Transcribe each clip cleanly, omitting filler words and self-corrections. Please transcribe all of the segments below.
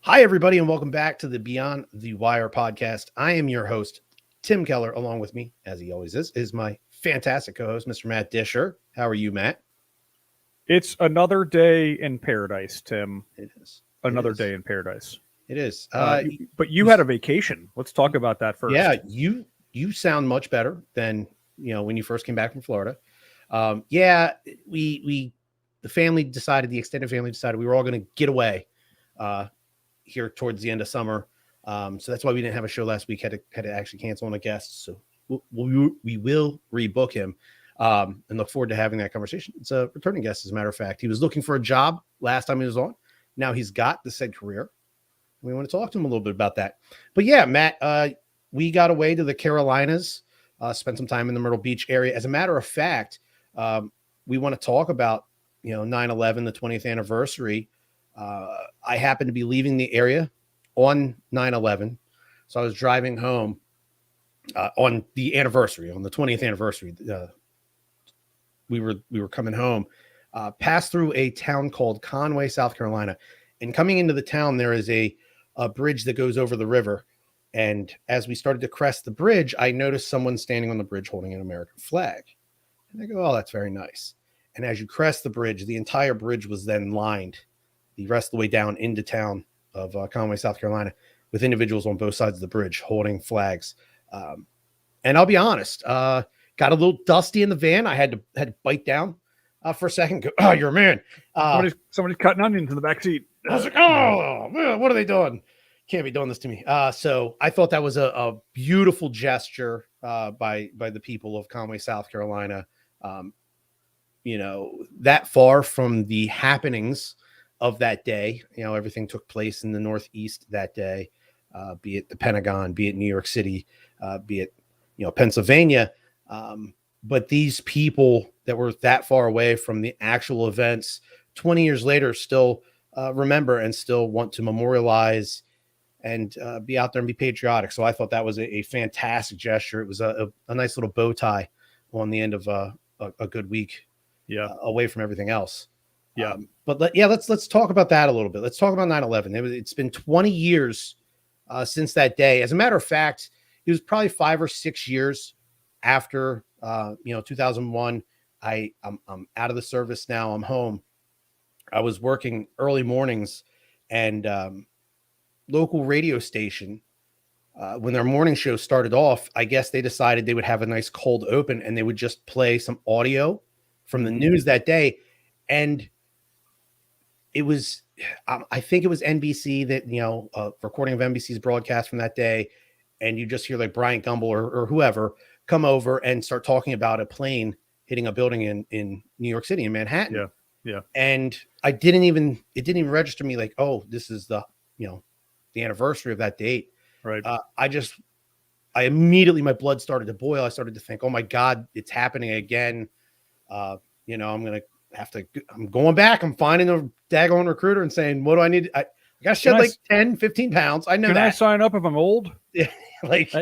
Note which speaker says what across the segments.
Speaker 1: Hi, everybody, and welcome back to the Beyond the Wire podcast. I am your host, Tim Keller. Along with me, as he always is my fantastic co-host, Mr. Matt Disher. How are you, Matt?
Speaker 2: It's another day in paradise, Tim.
Speaker 1: It is.
Speaker 2: Another day in paradise.
Speaker 1: It is.
Speaker 2: But you had a vacation. Let's talk about that first.
Speaker 1: Yeah, you sound much better than when you first came back from Florida. The extended family decided we were all going to get away here towards the end of summer. So that's why we didn't have a show last week. Had to actually cancel on a guest. So we will rebook him and look forward to having that conversation. It's a returning guest, as a matter of fact. He was looking for a job last time he was on. Now he's got the said career. We want to talk to him a little bit about that. But yeah, Matt, we got away to the Carolinas, spent some time in the Myrtle Beach area. As a matter of fact, we want to talk about 9/11, the 20th anniversary. I happened to be leaving the area on 9/11. So I was driving home on the anniversary, on the 20th anniversary. We were coming home, passed through a town called Conway, South Carolina. And coming into the town, there is a bridge that goes over the river. And as we started to crest the bridge, I noticed someone standing on the bridge holding an American flag. And I go, oh, that's very nice. And as you crest the bridge, the entire bridge was then lined the rest of the way down into town of Conway, South Carolina, with individuals on both sides of the bridge holding flags. And I'll be honest, got a little dusty in the van. I had to bite down for a second. Go, oh, you're a man.
Speaker 2: Somebody's cutting onions in the back seat.
Speaker 1: I was like, oh, man, what are they doing? Can't be doing this to me. So I thought that was a beautiful gesture by the people of Conway, South Carolina. That far from the happenings of that day, everything took place in the Northeast that day, be it the Pentagon, be it New York City, be it, Pennsylvania. But these people that were that far away from the actual events 20 years later still remember and still want to memorialize and be out there and be patriotic. So I thought that was a fantastic gesture. It was a nice little bow tie on the end of a good week away from everything else.
Speaker 2: Yeah.
Speaker 1: Let's talk about that a little bit. Let's talk about 9/11. It's been 20 years since that day. As a matter of fact, it was probably 5 or 6 years after 2001. I'm out of the service now. I'm home. I was working early mornings, and local radio station, when their morning show started off, I guess they decided they would have a nice cold open and they would just play some audio from the news that day. And it was, I think it was NBC that, recording of NBC's broadcast from that day. And you just hear like Bryant Gumbel or whoever come over and start talking about a plane hitting a building in New York City, in Manhattan.
Speaker 2: Yeah.
Speaker 1: And it didn't even register me like, oh, this is the anniversary of that date.
Speaker 2: Right.
Speaker 1: I immediately, my blood started to boil. I started to think, oh my God, it's happening again. I'm going back. I'm finding a daggone recruiter and saying, what do I need? I got to shed 10, 15 pounds. I know that.
Speaker 2: Can I sign up if I'm old?
Speaker 1: Yeah.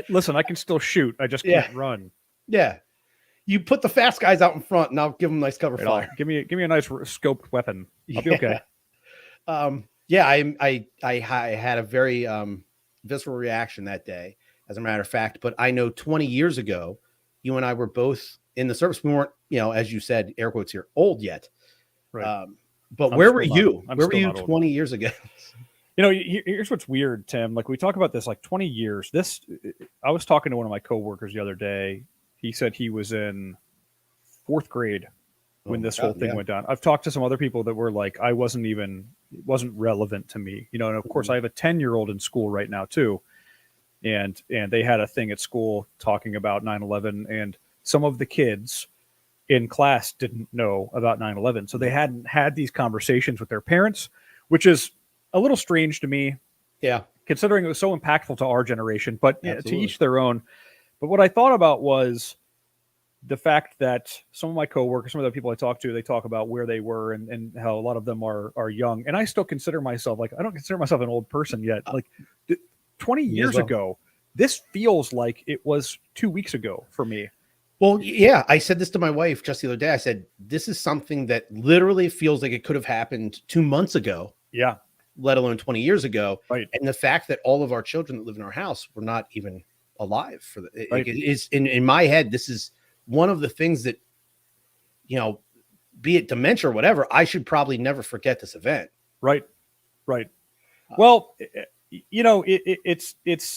Speaker 2: Listen, I can still shoot. I just can't run.
Speaker 1: Yeah. You put the fast guys out in front and I'll give them nice cover fire.
Speaker 2: Give me a nice scoped weapon. I'll be okay.
Speaker 1: I had a very visceral reaction that day, as a matter of fact. But I know 20 years ago, you and I were both in the service. We weren't, as you said, air quotes here, old yet.
Speaker 2: Right.
Speaker 1: But where were you? Where were you 20 years ago?
Speaker 2: Here's what's weird, Tim. Like, we talk about this like 20 years. I was talking to one of my coworkers the other day. He said he was in 4th grade when this whole thing went down. I've talked to some other people that were like, it wasn't relevant to me, and of course I have a 10-year-old in school right now too. And they had a thing at school talking about 9/11, and some of the kids in class didn't know about 9/11. So they hadn't had these conversations with their parents, which is a little strange to me.
Speaker 1: Yeah.
Speaker 2: Considering it was so impactful to our generation, but to each their own. But what I thought about was the fact that some of my coworkers, some of the people I talk to, they talk about where they were and how a lot of them are young. And I still consider myself, I don't consider myself an old person yet. 20 years ago, this feels like it was 2 weeks ago for me.
Speaker 1: Well, yeah, I said this to my wife just the other day. I said, this is something that literally feels like it could have happened 2 months ago.
Speaker 2: Yeah.
Speaker 1: let alone 20 years ago.
Speaker 2: Right.
Speaker 1: And the fact that all of our children that live in our house were not even alive for the,
Speaker 2: Right.
Speaker 1: it is in my head, this is one of the things that, be it dementia or whatever, I should probably never forget this event.
Speaker 2: Right. Right. Well, it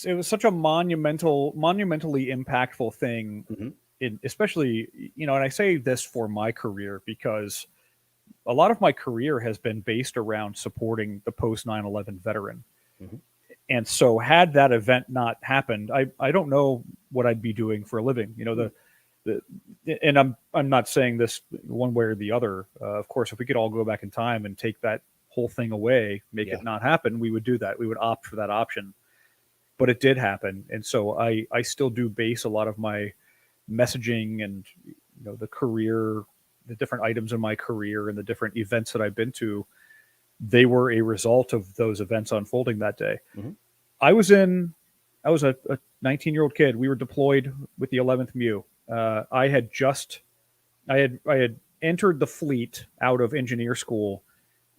Speaker 2: was such a monumentally impactful thing, especially, and I say this for my career because a lot of my career has been based around supporting the post 9/11 veteran. And so had that event not happened, I don't know what I'd be doing for a living. And I'm not saying this one way or the other. Of course, if we could all go back in time and take that whole thing away, make it not happen, we would do that. We would opt for that option. But it did happen. And so I still do base a lot of my messaging and the career, the different items in my career and the different events that I've been to, they were a result of those events unfolding that day. I was a 19-year-old kid. We were deployed with the 11th MEU. I had entered the fleet out of engineer school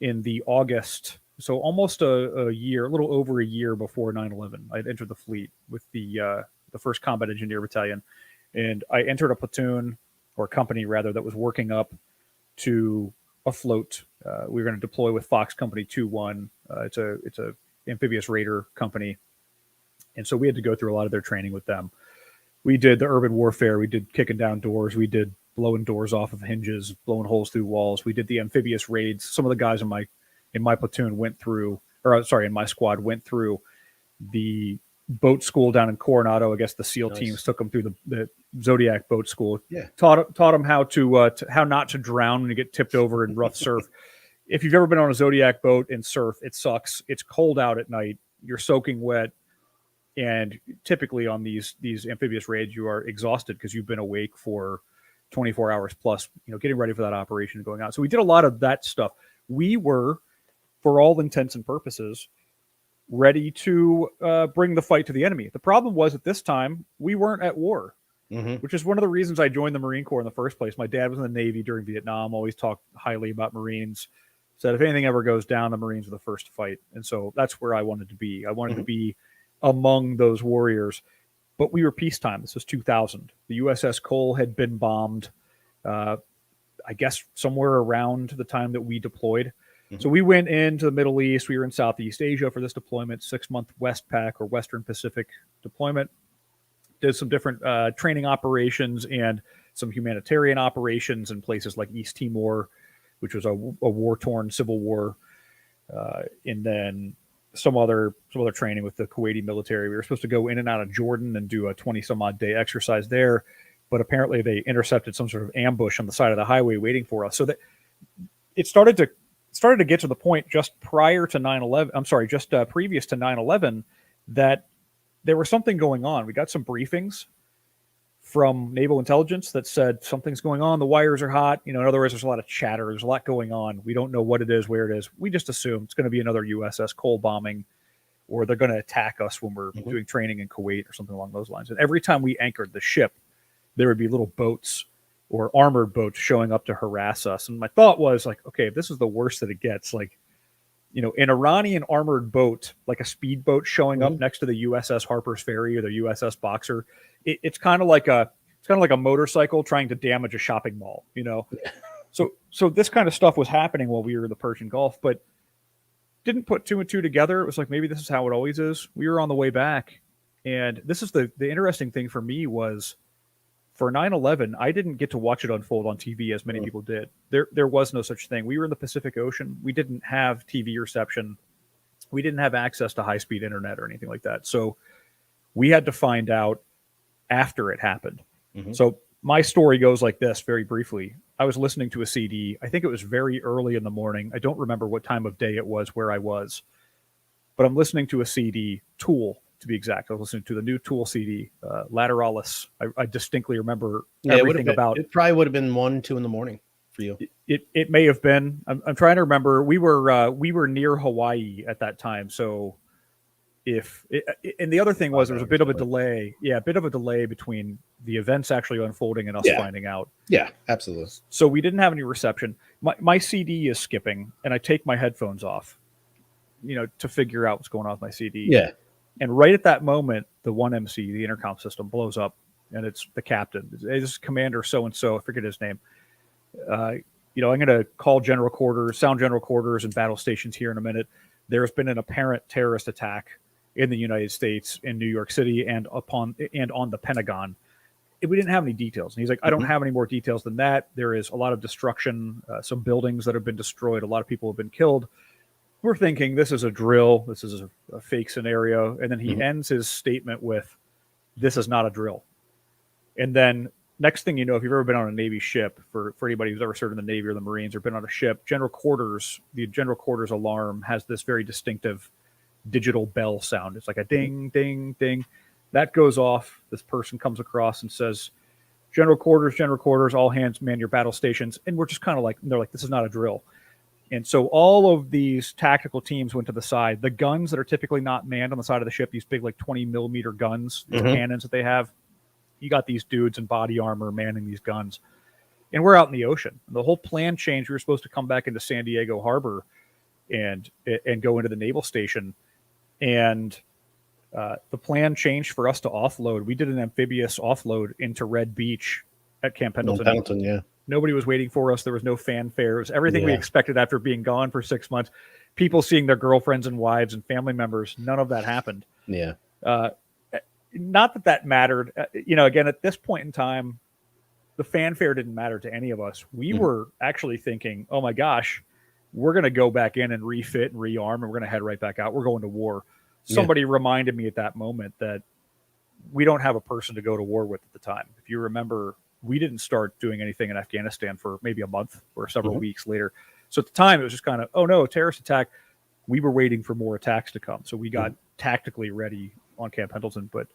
Speaker 2: in the August, so almost a year, a little over a year before 9/11. I had entered the fleet with the 1st Combat Engineer Battalion, and I entered a platoon, or a company rather, that was working up to afloat. We were going to deploy with Fox Company 2-1. It's a amphibious raider company, and so we had to go through a lot of their training with them. We did the urban warfare. We did kicking down doors. We did blowing doors off of hinges, blowing holes through walls. We did the amphibious raids. Some of the guys in my platoon went through, in my squad went through the boat school down in Coronado. I guess the SEAL teams took them through the Zodiac boat school.
Speaker 1: Yeah.
Speaker 2: Taught them how how not to drown when you get tipped over in rough surf. If you've ever been on a Zodiac boat and surf, it sucks. It's cold out at night. You're soaking wet. And typically on these amphibious raids, you are exhausted because you've been awake for 24 hours plus, getting ready for that operation and going out. So we did a lot of that stuff. We were, for all intents and purposes, ready to bring the fight to the enemy. The problem was at this time, we weren't at war, which is one of the reasons I joined the Marine Corps in the first place. My dad was in the Navy during Vietnam, always talked highly about Marines, said if anything ever goes down, the Marines are the first to fight. And so that's where I wanted to be. I wanted to be among those warriors. But we were peacetime. This was 2000. The USS Cole had been bombed, I guess, somewhere around the time that we deployed. So we went into the Middle East. We were in Southeast Asia for this deployment, 6-month Westpac or Western Pacific deployment. Did some different training operations and some humanitarian operations in places like East Timor, which was a war-torn civil war. And then some other training with the Kuwaiti military. We were supposed to go in and out of Jordan and do a 20-some-odd day exercise there, but apparently they intercepted some sort of ambush on the side of the highway waiting for us. So that it started to get to the point just prior to 9/11. I'm sorry, just previous to 9/11, that there was something going on. We got some briefings from naval intelligence that said something's going on. The wires are hot. In other words, there's a lot of chatter. There's a lot going on. We don't know what it is, where it is. We just assume it's going to be another USS Cole bombing, or they're going to attack us when we're doing training in Kuwait or something along those lines. And every time we anchored the ship, there would be little boats or armored boats showing up to harass us. And my thought was like, okay, if this is the worst that it gets, like, an Iranian armored boat, like a speedboat showing up next to the USS Harper's Ferry or the USS Boxer, it's kind of like a motorcycle trying to damage a shopping mall, So this kind of stuff was happening while we were in the Persian Gulf, but didn't put 2 and 2 together. It was like, maybe this is how it always is. We were on the way back. And this is the interesting thing for me was, for 9/11, I didn't get to watch it unfold on TV as many people did. There was no such thing. We were in the Pacific Ocean. We didn't have TV reception. We didn't have access to high-speed internet or anything like that. So we had to find out after it happened. So my story goes like this, very briefly. I was listening to a CD. I think it was very early in the morning. I don't remember what time of day it was, where I was. But I'm listening to a CD, Tool, to be exact. I was listening to the new Tool CD, Lateralis. I distinctly remember everything about it.
Speaker 1: Probably would have been 1, 2 in the morning for you.
Speaker 2: It may have been. I'm trying to remember. We were near Hawaii at that time. So and the other thing was, there was a bit of a delay. Yeah, a bit of a delay between the events actually unfolding and us finding out.
Speaker 1: Yeah, absolutely.
Speaker 2: So we didn't have any reception. My CD is skipping, and I take my headphones off. to figure out what's going on with my CD.
Speaker 1: Yeah.
Speaker 2: And right at that moment, the 1MC, the intercom system, blows up, and it's the captain. It's Commander so-and-so, I forget his name. I'm going to call general quarters, sound general quarters and battle stations here in a minute. There's been an apparent terrorist attack in the United States, in New York City, and on the Pentagon. We didn't have any details. And he's like, I don't have any more details than that. There is a lot of destruction, some buildings that have been destroyed. A lot of people have been killed. We're thinking this is a drill. This is a fake scenario. And then he ends his statement with, this is not a drill. And then next thing you know, if you've ever been on a Navy ship, for anybody who's ever served in the Navy or the Marines or been on a ship, the general quarters alarm has this very distinctive digital bell sound. It's like a ding, ding, ding. That goes off. This person comes across and says, general quarters, all hands man your battle stations. And we're just kind of like, they're like, this is not a drill. And so all of these tactical teams went to the side. The guns that are typically not manned on the side of the ship, these big, like 20 millimeter guns, these cannons that they have, you got these dudes in body armor manning these guns. And we're out in the ocean. The whole plan changed. We were supposed to come back into San Diego Harbor and go into the naval station. And the plan changed for us to offload. We did an amphibious offload into Red Beach at Camp Pendleton.
Speaker 1: Yeah.
Speaker 2: Nobody was waiting for us. There was no fanfare. It was everything we expected after being gone for 6 months. People seeing their girlfriends and wives and family members. None of that happened.
Speaker 1: Yeah.
Speaker 2: Not that mattered. Again, at this point in time, the fanfare didn't matter to any of us. We were actually thinking, oh my gosh, we're going to go back in and refit and rearm, and we're going to head right back out. We're going to war. Somebody reminded me at that moment that we don't have a person to go to war with at the time. If you remember, we didn't start doing anything in Afghanistan for maybe a month or several weeks later. So at the time, it was just kind of, oh no, terrorist attack. We were waiting for more attacks to come. So we got tactically ready on Camp Pendleton. But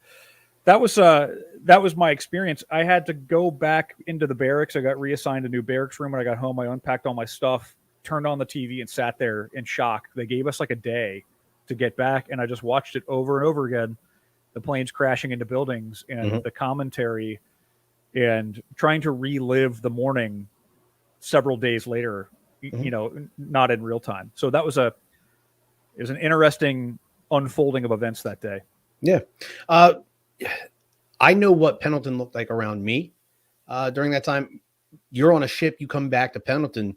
Speaker 2: that was my experience. I had to go back into the barracks. I got reassigned a new barracks room when I got home. I unpacked all my stuff, turned on the TV, and sat there in shock. They gave us like a day to get back, and I just watched it over and over again, the planes crashing into buildings and the commentary, and trying to relive the morning several days later, not in real time. So that was it was an interesting unfolding of events that day.
Speaker 1: Yeah. I know what Pendleton looked like around me during that time. You're on a ship, you come back to Pendleton.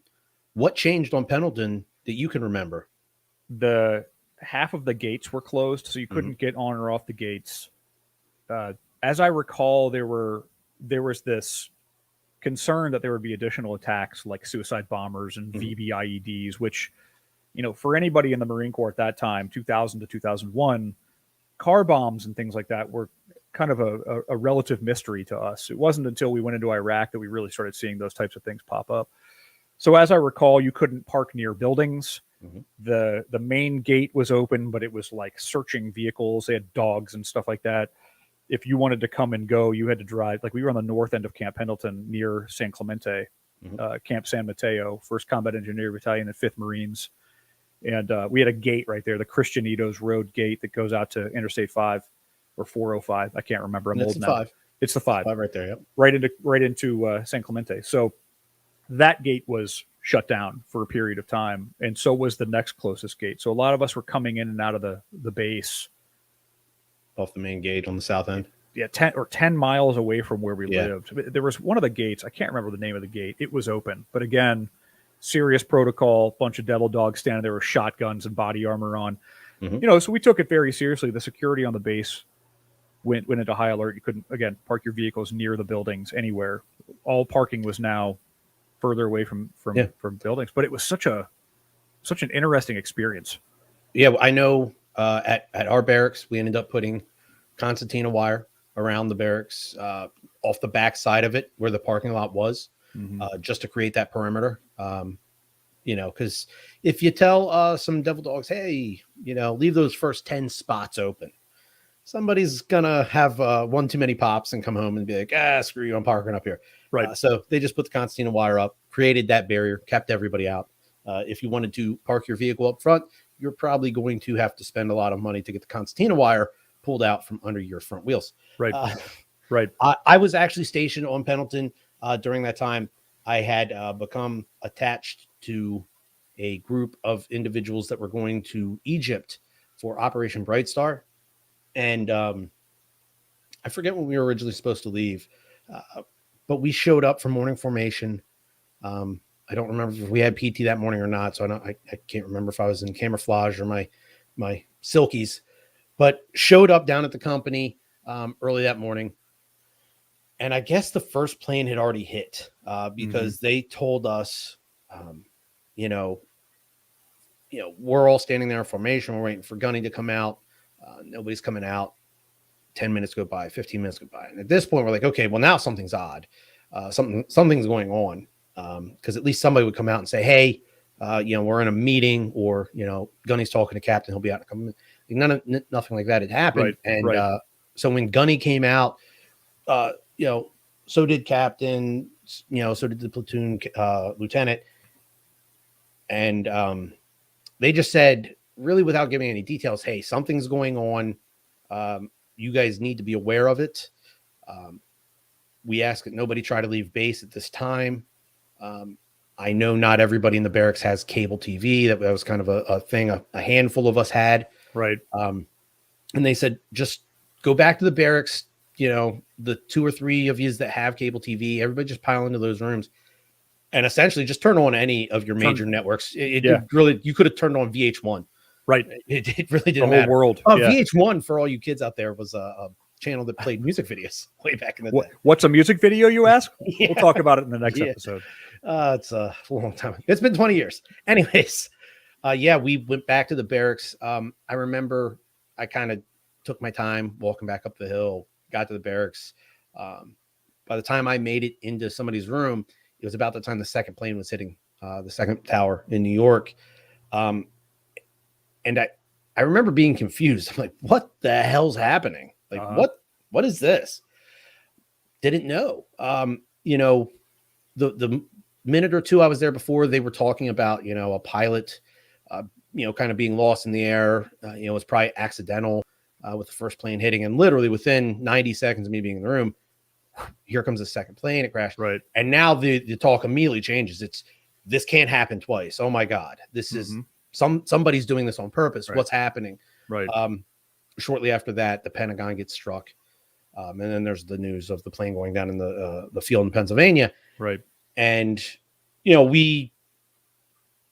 Speaker 1: What changed on Pendleton that you can remember?
Speaker 2: The half of the gates were closed, so you couldn't get on or off the gates. As I recall, there was this concern that there would be additional attacks like suicide bombers and VBIEDs, which, for anybody in the Marine Corps at that time, 2000 to 2001, car bombs and things like that were kind of a relative mystery to us. It wasn't until we went into Iraq that we really started seeing those types of things pop up. So as I recall, you couldn't park near buildings. The main gate was open, but it was like searching vehicles. They had dogs and stuff like that. If you wanted to come and go, you had to drive. Like we were on the north end of Camp Pendleton near San Clemente, Camp San Mateo, 1st Combat Engineer Battalion and 5th Marines. And we had a gate right there, the Christianitos Road gate that goes out to Interstate 5 or 405. I can't remember. I'm old now.
Speaker 1: 5.
Speaker 2: It's the 5.
Speaker 1: 5 right there, yep.
Speaker 2: Right into San Clemente. So that gate was shut down for a period of time, and so was the next closest gate. So a lot of us were coming in and out of the base
Speaker 1: off the main gate on the south end.
Speaker 2: Yeah, 10 miles away from where we lived. There was one of the gates. I can't remember the name of the gate. It was open, but again, serious protocol. Bunch of devil dogs standing there with shotguns and body armor on. So we took it very seriously. The security on the base went into high alert. You couldn't, again, park your vehicles near the buildings anywhere. All parking was now further away from buildings, but it was such an interesting experience.
Speaker 1: Yeah, I know at our barracks, we ended up putting concertina wire around the barracks off the back side of it where the parking lot was, just to create that perimeter. Because if you tell some devil dogs, hey, leave those first 10 spots open, somebody's gonna have one too many pops and come home and be like, screw you, I'm parking up here. Right. So they just put the concertina wire up, created that barrier, kept everybody out. If you wanted to park your vehicle up front, you're probably going to have to spend a lot of money to get the concertina wire pulled out from under your front wheels.
Speaker 2: Right. Right.
Speaker 1: I was actually stationed on Pendleton during that time. I had become attached to a group of individuals that were going to Egypt for Operation Bright Star. And I forget when we were originally supposed to leave, but we showed up for morning formation. I don't remember if we had PT that morning or not, so I can't remember if I was in camouflage or my silkies, but showed up down at the company early that morning. And I guess the first plane had already hit because they told us, we're all standing there in formation. We're waiting for Gunny to come out. Nobody's coming out. 10 minutes go by, 15 minutes go by. And at this point, we're like, okay, well, now something's odd. Something's going on. Because at least somebody would come out and say, hey, we're in a meeting, or, Gunny's talking to Captain. He'll be out. Nothing like that had happened. So when Gunny came out, so did Captain, so did the platoon lieutenant. And they just said, really without giving any details, hey, something's going on. You guys need to be aware of it. We ask that nobody try to leave base at this time. I know not everybody in the barracks has cable TV. That was kind of a thing a handful of us had.
Speaker 2: Right.
Speaker 1: And they said, just go back to the barracks. The 2 or 3 of you that have cable TV, everybody just pile into those rooms and essentially just turn on any of your major networks. Really, you could have turned on VH1.
Speaker 2: Right.
Speaker 1: It really didn't
Speaker 2: the whole
Speaker 1: matter.
Speaker 2: World.
Speaker 1: VH1 for all you kids out there was a channel that played music videos way back in the day.
Speaker 2: What's a music video, you ask? We'll talk about it in the next episode.
Speaker 1: It's a long time. It's been 20 years. Anyways, we went back to the barracks. I remember I kind of took my time walking back up the hill, got to the barracks. By the time I made it into somebody's room, it was about the time the second plane was hitting the second tower in New York. And I remember being confused. I'm like, what the hell's happening? Like, what is this? Didn't know. The minute or two I was there before, they were talking about, a pilot, kind of being lost in the air. It was probably accidental with the first plane hitting. And literally within 90 seconds of me being in the room, here comes the second plane. It crashed.
Speaker 2: Right.
Speaker 1: And now the talk immediately changes. This can't happen twice. Oh my God. This is somebody's doing this on purpose.
Speaker 2: Right.
Speaker 1: What's happening?
Speaker 2: Right.
Speaker 1: Shortly after that, the Pentagon gets struck. And then there's the news of the plane going down in the field in Pennsylvania.
Speaker 2: Right.
Speaker 1: And, we,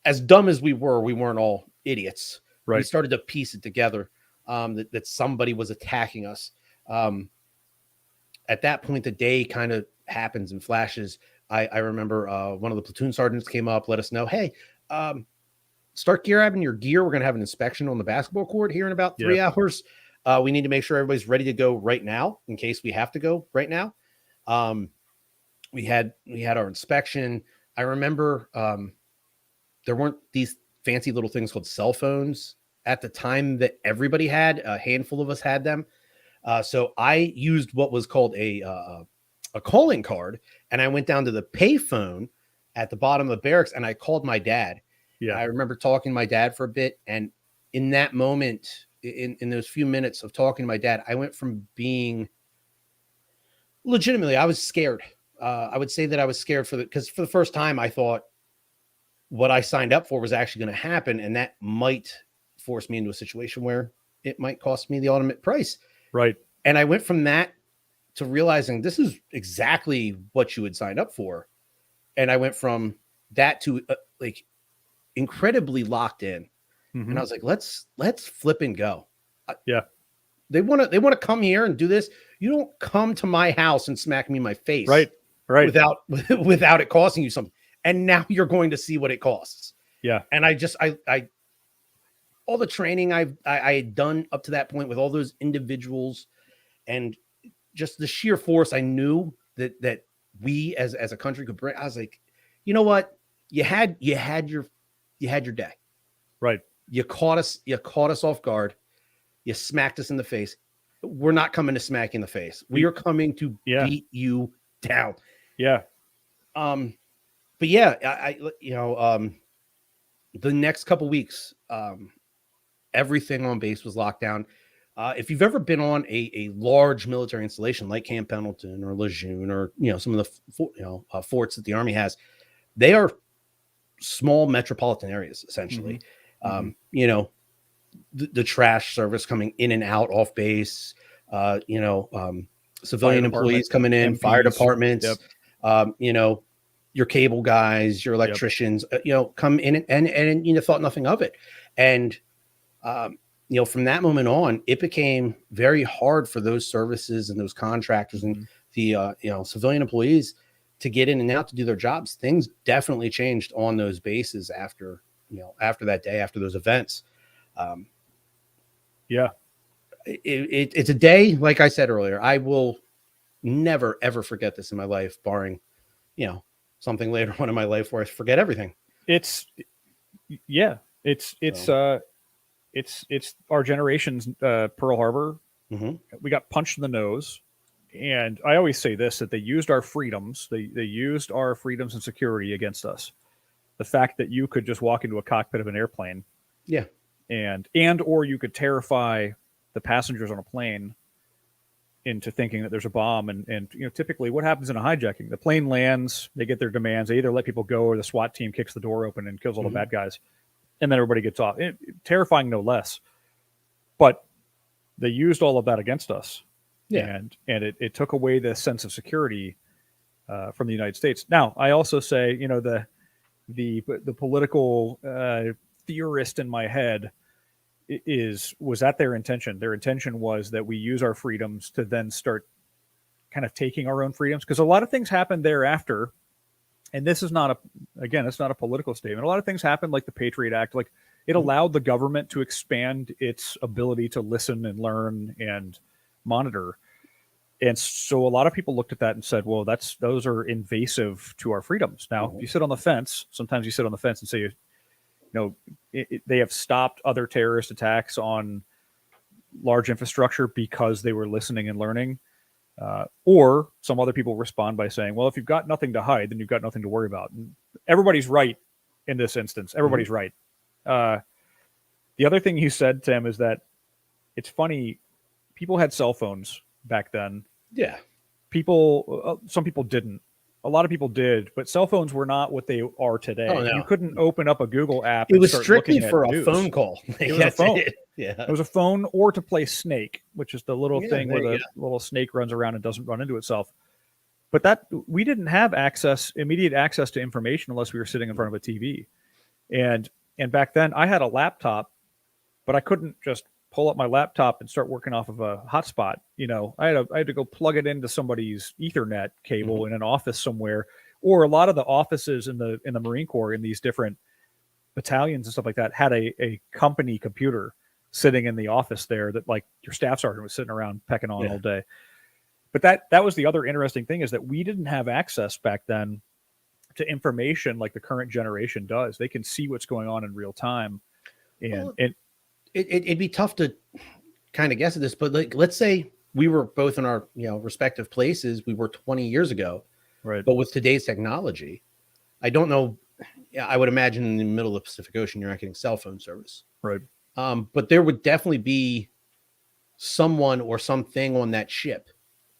Speaker 1: as dumb as we weren't all idiots.
Speaker 2: Right.
Speaker 1: We started to piece it together that somebody was attacking us. At that point, the day kind of happens and flashes. I remember one of the platoon sergeants came up, let us know, hey, start grabbing your gear. We're going to have an inspection on the basketball court here in about 3 hours. We need to make sure everybody's ready to go right now in case we have to go right now. We had our inspection. I remember there weren't these fancy little things called cell phones at the time that everybody had. A handful of us had them. So I used what was called a calling card, and I went down to the payphone at the bottom of the barracks, and I called my dad.
Speaker 2: Yeah.
Speaker 1: I remember talking to my dad for a bit, and in that moment, in those few minutes of talking to my dad, I went from being legitimately, I was scared. I would say that I was scared because for the first time, I thought what I signed up for was actually going to happen, and that might force me into a situation where it might cost me the ultimate price.
Speaker 2: Right.
Speaker 1: And I went from that to realizing this is exactly what you had signed up for. And I went from that to incredibly locked in. And I was like, let's flip and go.
Speaker 2: Yeah.
Speaker 1: They want to come here and do this. You don't come to my house and smack me in my face.
Speaker 2: Right.
Speaker 1: Without it costing you something. And now you're going to see what it costs.
Speaker 2: Yeah.
Speaker 1: And I all the training I had done up to that point with all those individuals and just the sheer force I knew that we as a country could bring. I was like, you know what? You had your day.
Speaker 2: Right.
Speaker 1: You caught us off guard. You smacked us in the face. We're not coming to smack you in the face. We are coming to beat you down.
Speaker 2: Yeah.
Speaker 1: But yeah, the next couple weeks, everything on base was locked down. If you've ever been on a large military installation like Camp Pendleton or Lejeune or some of the forts that the Army has, they are small metropolitan areas, essentially. You know, the trash service coming in and out off base, you know, civilian employees coming in,
Speaker 2: MPs,
Speaker 1: fire departments,
Speaker 2: yep.
Speaker 1: you know, your cable guys, your electricians, you know, come in and, you know, thought nothing of it. And, you know, from that moment on, it became very hard for those services and those contractors and the, you know, civilian employees to get in and out to do their jobs. Things definitely changed on those bases after, you know, after that day, after those events. It's a day, like I said earlier, I will never, ever forget this in my life, barring, you know, something later on in my life where I forget everything.
Speaker 2: It's our generation's Pearl Harbor. We got punched in the nose. And I always say this, that they used our freedoms. They used our freedoms and security against us. The fact that you could just walk into a cockpit of an airplane.
Speaker 1: Yeah.
Speaker 2: Or you could terrify the passengers on a plane into thinking that there's a bomb. And you know, typically what happens in a hijacking, the plane lands, they get their demands. They either let people go or the SWAT team kicks the door open and kills all the bad guys. And then everybody gets off. Terrifying, no less. But they used all of that against us.
Speaker 1: Yeah.
Speaker 2: And it took away the sense of security from the United States. Now, I also say, you know, the political theorist in my head was that their intention. Their intention was that we use our freedoms to then start kind of taking our own freedoms, because a lot of things happened thereafter. And this is not it's not a political statement. A lot of things happened, like the Patriot Act, like it allowed the government to expand its ability to listen and learn and monitor. And so a lot of people looked at that and said, well, those are invasive to our freedoms. Now, you sit on the fence. Sometimes you sit on the fence and say, you know, they have stopped other terrorist attacks on large infrastructure because they were listening and learning. Or some other people respond by saying, well, if you've got nothing to hide, then you've got nothing to worry about. And everybody's right in this instance. Everybody's right. The other thing you said, Tim, is that it's funny. People had cell phones back then.
Speaker 1: Yeah.
Speaker 2: Some people didn't. A lot of people did, but cell phones were not what they are today. Oh, no. You couldn't open up a Google app.
Speaker 1: It was strictly for a phone call.
Speaker 2: It was a phone. Yeah. It was a phone, or to play Snake, which is the little thing where the little snake runs around and doesn't run into itself. But we didn't have immediate access to information unless we were sitting in front of a TV. And back then I had a laptop, but I couldn't just pull up my laptop and start working off of a hotspot. You know, I had to go plug it into somebody's Ethernet cable in an office somewhere, or a lot of the offices in the Marine Corps in these different battalions and stuff like that had a company computer sitting in the office there that, like, your staff sergeant was sitting around pecking on all day. But that was the other interesting thing, is that we didn't have access back then to information like the current generation does. They can see what's going on in real time. And
Speaker 1: it'd be tough to kind of guess at this, but like, let's say we were both in our, you know, respective places. We were 20 years ago,
Speaker 2: right?
Speaker 1: But with today's technology, I don't know. I would imagine in the middle of the Pacific Ocean, you're not getting cell phone service,
Speaker 2: right?
Speaker 1: But there would definitely be someone or something on that ship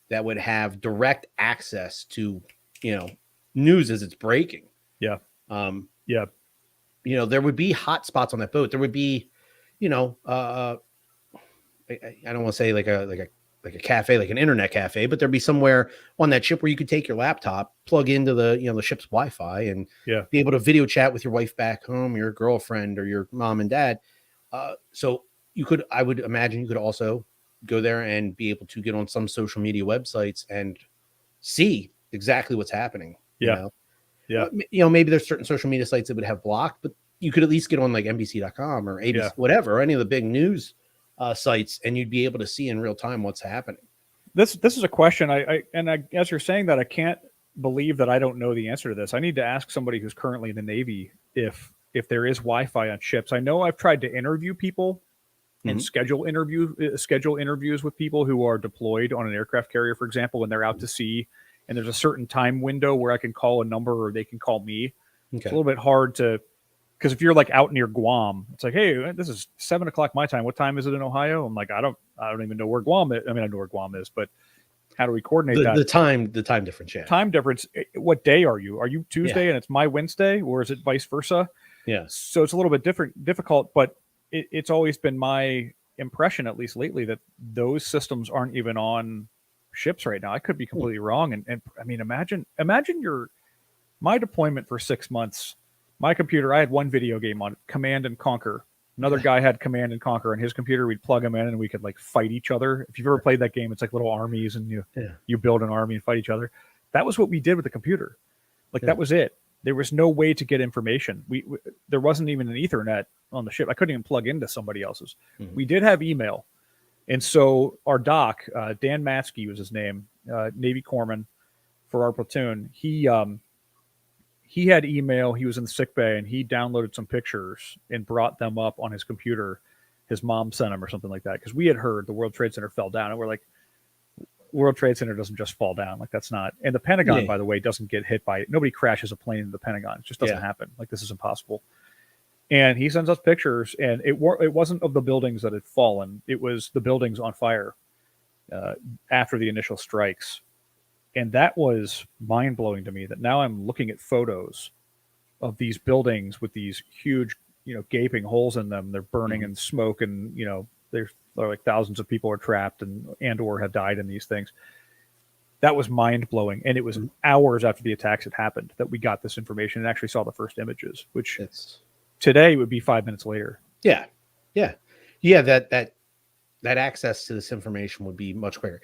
Speaker 1: that would have direct access to, you know, news as it's breaking.
Speaker 2: Yeah.
Speaker 1: You know, there would be hot spots on that boat. There would be, you know, I don't want to say like a cafe, like an internet cafe, but there'd be somewhere on that ship where you could take your laptop, plug into the ship's Wi-Fi, and be able to video chat with your wife back home, your girlfriend, or your mom and dad. So I would imagine you could also go there and be able to get on some social media websites and see exactly what's happening. You know, maybe there's certain social media sites that would have blocked, but you could at least get on like NBC.com or ABC, whatever, or any of the big news sites, and you'd be able to see in real time what's happening.
Speaker 2: This is a question. As you're saying that, I can't believe that I don't know the answer to this. I need to ask somebody who's currently in the Navy if there is Wi-Fi on ships. I know I've tried to interview people and schedule interviews with people who are deployed on an aircraft carrier, for example, when they're out to sea, and there's a certain time window where I can call a number or they can call me. It's a little bit hard to, because if you're like out near Guam, it's like, hey, this is 7:00 my time. What time is it in Ohio? I'm like, I don't even know where Guam is. I mean, I know where Guam is, but How do we coordinate that?
Speaker 1: The time difference, yeah.
Speaker 2: Time difference. What day are you? Are you Tuesday and it's my Wednesday, or is it vice versa?
Speaker 1: Yeah.
Speaker 2: So it's a little bit difficult, but it's always been my impression, at least lately, that those systems aren't even on ships right now. I could be completely wrong. And I mean, imagine my deployment for 6 months. My computer, I had one video game on it, Command and Conquer. Another guy had Command and Conquer on his computer. We'd plug him in and we could like fight each other. If you've ever played that game, it's like little armies and you build an army and fight each other. That was what we did with the computer. Like that was it. There was no way to get information. There wasn't even an Ethernet on the ship. I couldn't even plug into somebody else's. Mm-hmm. We did have email. And so our doc, Dan Matsky was his name, Navy corpsman for our platoon. He had email. He was in the sick bay and he downloaded some pictures and brought them up on his computer. His mom sent him or something like that. Because we had heard the World Trade Center fell down. And we're like, World Trade Center doesn't just fall down. Like that's not. And the Pentagon, by the way, doesn't get hit by it. Nobody crashes a plane in the Pentagon. It just doesn't happen. Like this is impossible. And he sends us pictures, and it wasn't of the buildings that had fallen. It was the buildings on fire after the initial strikes. And that was mind-blowing to me, that now I'm looking at photos of these buildings with these huge, gaping holes in them. They're burning in smoke, and, there's like thousands of people are trapped and or have died in these things. That was mind-blowing. And it was hours after the attacks had happened that we got this information and actually saw the first images, which today would be 5 minutes later.
Speaker 1: Yeah. That access to this information would be much quicker.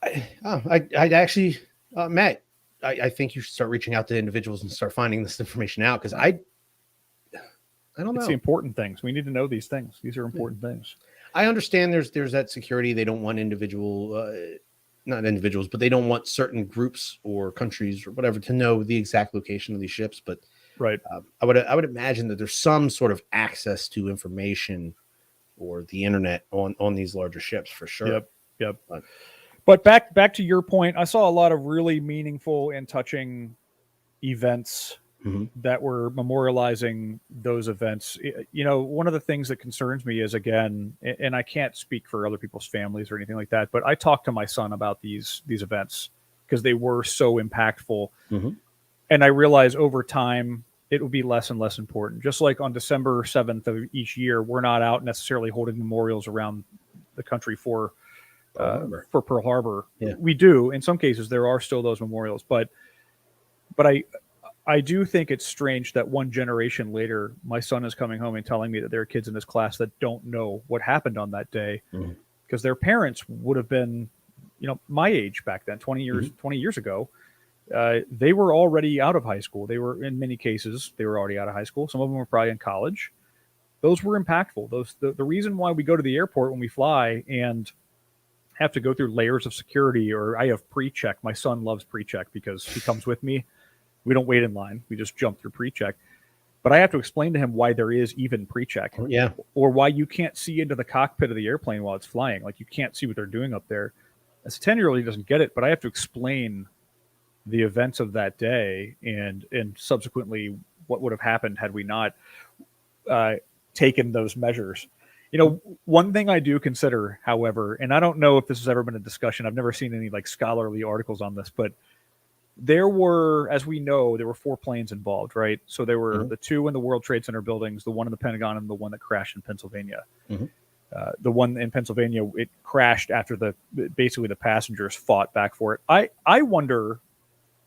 Speaker 1: I'd actually, Matt, I think you should start reaching out to individuals and start finding this information out, because I don't know.
Speaker 2: It's the important things. We need to know these things. These are important things.
Speaker 1: I understand there's that security. They don't want not individuals, but they don't want certain groups or countries or whatever to know the exact location of these ships. But
Speaker 2: right,
Speaker 1: I would imagine that there's some sort of access to information or the internet on these larger ships for sure.
Speaker 2: Yep. But back to your point, I saw a lot of really meaningful and touching events that were memorializing those events. One of the things that concerns me is, again, and I can't speak for other people's families or anything like that, but I talked to my son about these events because they were so impactful. And I realize over time it will be less and less important. Just like on December 7th of each year, we're not out necessarily holding memorials around the country for Pearl Harbor. We do. In some cases, there are still those memorials, but I do think it's strange that one generation later, my son is coming home and telling me that there are kids in his class that don't know what happened on that day, because their parents would have been, my age back then, 20 years ago. They were already out of high school. They were, in many cases, they were already out of high school. Some of them were probably in college. Those were impactful. The reason why we go to the airport when we fly and have to go through layers of security, or I have pre-check. My son loves pre-check because he comes with me. We don't wait in line. We just jump through pre-check. But I have to explain to him why there is even pre-check. Or why you can't see into the cockpit of the airplane while it's flying. Like, you can't see what they're doing up there. As a 10-year-old, he doesn't get it, but I have to explain the events of that day and subsequently what would have happened had we not taken those measures. One thing I do consider, however, and I don't know if this has ever been a discussion, I've never seen any like scholarly articles on this, but there were, as we know, there were 4 planes involved, right? So there were the 2 in the World Trade Center buildings, the one in the Pentagon, and the one that crashed in Pennsylvania. The one in Pennsylvania, it crashed after basically the passengers fought back for it. I wonder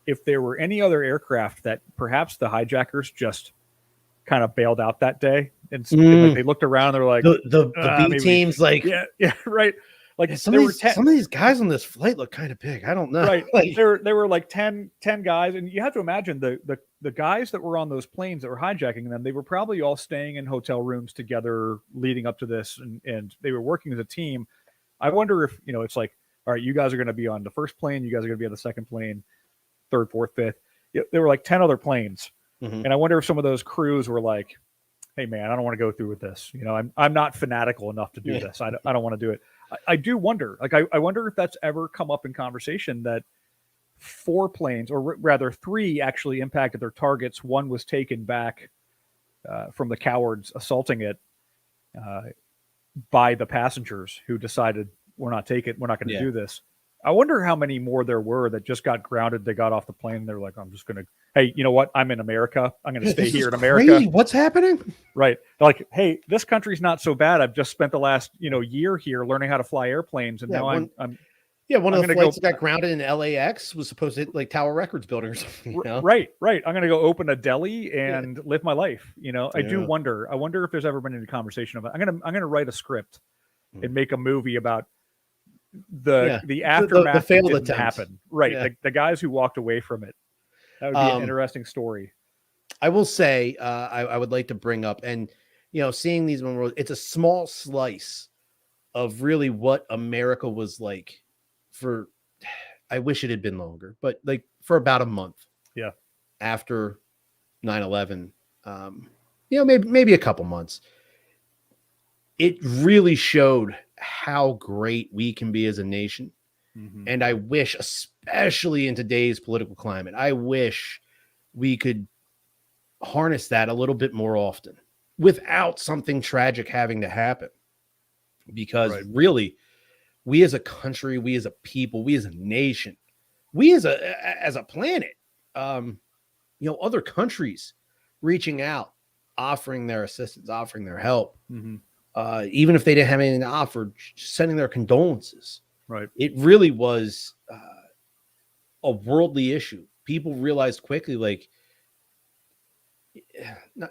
Speaker 2: if there were any other aircraft that perhaps the hijackers just kind of bailed out that day, and like, they looked around, they were like,
Speaker 1: the B teams, like,
Speaker 2: yeah, right. Like,
Speaker 1: some of these guys on this flight look kind of big. I don't know.
Speaker 2: Right.
Speaker 1: Like,
Speaker 2: there were like 10 guys, and you have to imagine the guys that were on those planes that were hijacking them, they were probably all staying in hotel rooms together leading up to this, and they were working as a team. I wonder if, it's like, all right, you guys are going to be on the first plane, you guys are going to be on the second plane, third, fourth, fifth. There were like 10 other planes. And I wonder if some of those crews were like, hey man, I don't want to go through with this. I'm not fanatical enough to do this. I don't want to do it. I do wonder, like, I wonder if that's ever come up in conversation, that 4 planes, or rather 3, actually impacted their targets. One was taken back from the cowards assaulting it by the passengers who decided, we're not going to do this. I wonder how many more there were that just got grounded. They got off the plane. They're like, I'm just going to, hey, you know what? I'm in America. I'm going to stay here in America.
Speaker 1: Crazy. What's happening?
Speaker 2: Right. They're like, hey, this country's not so bad. I've just spent the last, year here learning how to fly airplanes. And now I'm
Speaker 1: one of the flights
Speaker 2: go,
Speaker 1: that got grounded in LAX was supposed to hit like Tower Records building or something. You know?
Speaker 2: Right. I'm going to go open a deli and live my life. I do wonder. I wonder if there's ever been any conversation about. I'm going to write a script and make a movie about the aftermath that didn't happen. Right. Yeah. The guys who walked away from it. That would be an interesting story.
Speaker 1: I will say, I would like to bring up, and seeing these memorials, it's a small slice of really what America was like for. I wish it had been longer, but like for about a month.
Speaker 2: Yeah.
Speaker 1: After 9/11, maybe a couple months. It really showed how great we can be as a nation. Mm-hmm. And I wish, especially in today's political climate, I wish we could harness that a little bit more often without something tragic having to happen. Because really, we as a country, we as a people, we as a nation, we as a planet, other countries reaching out, offering their assistance, offering their help. Mm-hmm. Even if they didn't have anything to offer, sending their condolences.
Speaker 2: Right.
Speaker 1: It really was a worldly issue. People realized quickly, like,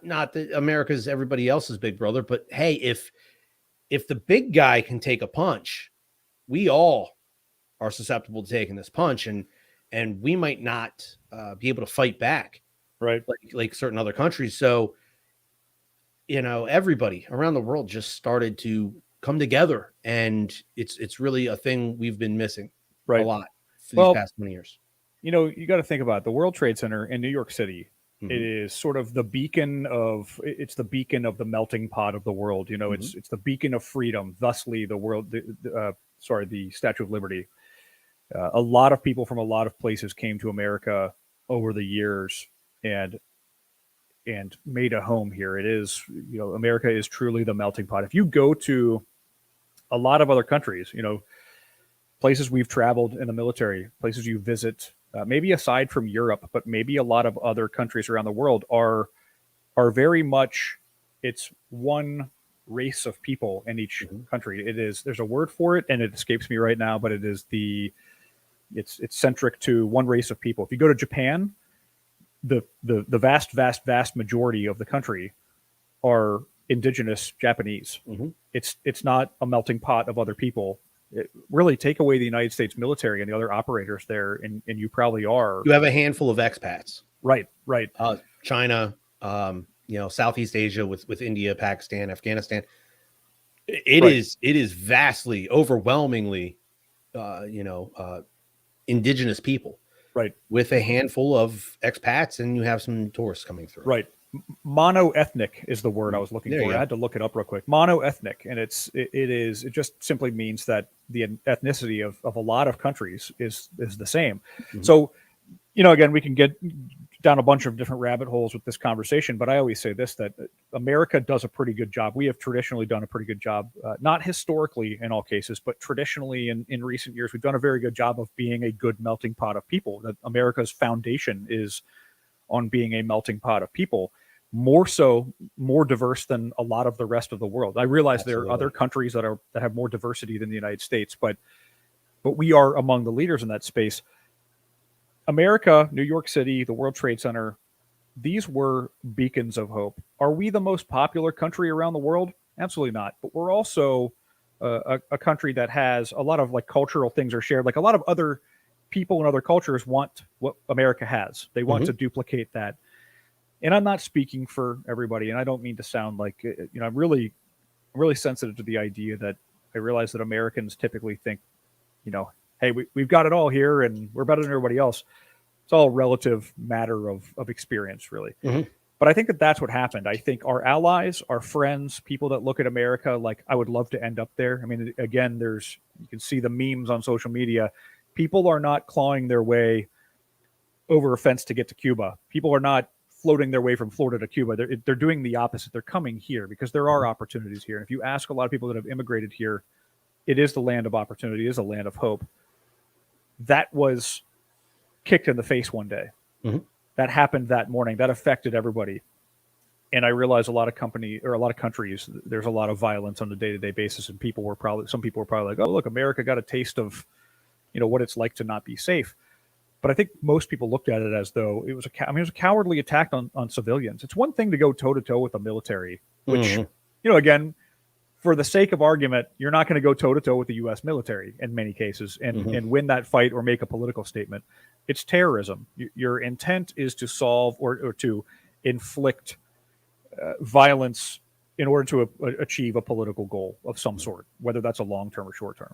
Speaker 1: not that America's everybody else's big brother, but hey, if the big guy can take a punch, we all are susceptible to taking this punch, and we might not be able to fight back,
Speaker 2: right?
Speaker 1: Like certain other countries. So, everybody around the world just started to come together, and it's really a thing we've been missing a lot for these past 20 years.
Speaker 2: You got to think about it. The World Trade Center in New York City. Mm-hmm. It is sort of the beacon of the melting pot of the world. Mm-hmm. It's the beacon of freedom. Thusly, the world. The Statue of Liberty. A lot of people from a lot of places came to America over the years and made a home here. It is, America is truly the melting pot. If you go to a lot of other countries, places we've traveled in the military, places you visit, maybe aside from Europe, but maybe a lot of other countries around the world are very much, it's one race of people in each country. There's a word for it and it escapes me right now, but it's centric to one race of people. If you go to Japan, the vast majority of the country are indigenous Japanese. Mm-hmm. It's not a melting pot of other people. Really take away the United States military and the other operators there, and you probably are. You
Speaker 1: have a handful of expats.
Speaker 2: Right.
Speaker 1: China, Southeast Asia with India, Pakistan, Afghanistan. It is vastly, overwhelmingly, indigenous people.
Speaker 2: Right.
Speaker 1: With a handful of expats, and you have some tourists coming through.
Speaker 2: Right. Monoethnic is the word I was looking for. I had to look it up real quick. Monoethnic, and it just simply means that the ethnicity of a lot of countries is the same. Mm-hmm. So, again, we can get down a bunch of different rabbit holes with this conversation, but I always say this, that America does a pretty good job. We have traditionally done a pretty good job, not historically in all cases, but traditionally in recent years, we've done a very good job of being a good melting pot of people. That America's foundation is on being a melting pot of people, more diverse than a lot of the rest of the world. I realize Absolutely. There are other countries that have more diversity than the United States, but we are among the leaders in that space. America, New York City, the World Trade Center, these were beacons of hope. Are we the most popular country around the world? Absolutely not. But we're also a country that has a lot of like cultural things are shared. Like a lot of other people and other cultures want what America has. They want to duplicate that. And I'm not speaking for everybody, and I don't mean to sound like, I'm really sensitive to the idea that I realize that Americans typically think, hey, we've got it all here and we're better than everybody else. It's all relative matter of experience, really. Mm-hmm. But I think that's what happened. I think our allies, our friends, people that look at America like, I would love to end up there. I mean, again, you can see the memes on social media. People are not clawing their way over a fence to get to Cuba. People are not floating their way from Florida to Cuba. They're doing the opposite. They're coming here because there are opportunities here. And if you ask a lot of people that have immigrated here, it is the land of opportunity, it is a land of hope. that was kicked in the face one day.
Speaker 1: Mhm.
Speaker 2: That happened that morning. That affected everybody. And I realize a lot of countries, there's a lot of violence on a day-to-day basis, and some people were probably like, "Oh, look, America got a taste of, what it's like to not be safe." But I think most people looked at it as though it was a cowardly attack on civilians. It's one thing to go toe to toe with the military, which, again, for the sake of argument, you're not going to go toe to toe with the U.S. military in many cases and win that fight or make a political statement. It's terrorism. Your intent is to solve or to inflict violence in order to achieve a political goal of some sort, whether that's a long-term or short-term.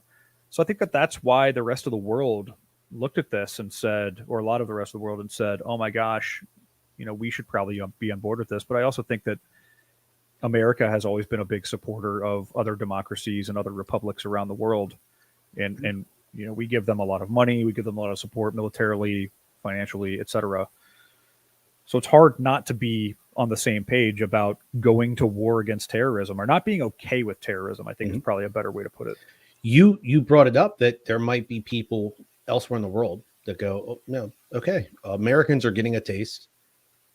Speaker 2: So I think that's why the rest of the world looked at this and said, or a lot of the rest of the world and said, "Oh my gosh, we should probably be on board with this." But I also think that America has always been a big supporter of other democracies and other republics around the world, and we give them a lot of money, we give them a lot of support militarily, financially, etc. So it's hard not to be on the same page about going to war against terrorism or not being okay with terrorism. I think is probably a better way to put it.
Speaker 1: You brought it up that there might be people elsewhere in the world that go, "Oh, no, okay, Americans are getting a taste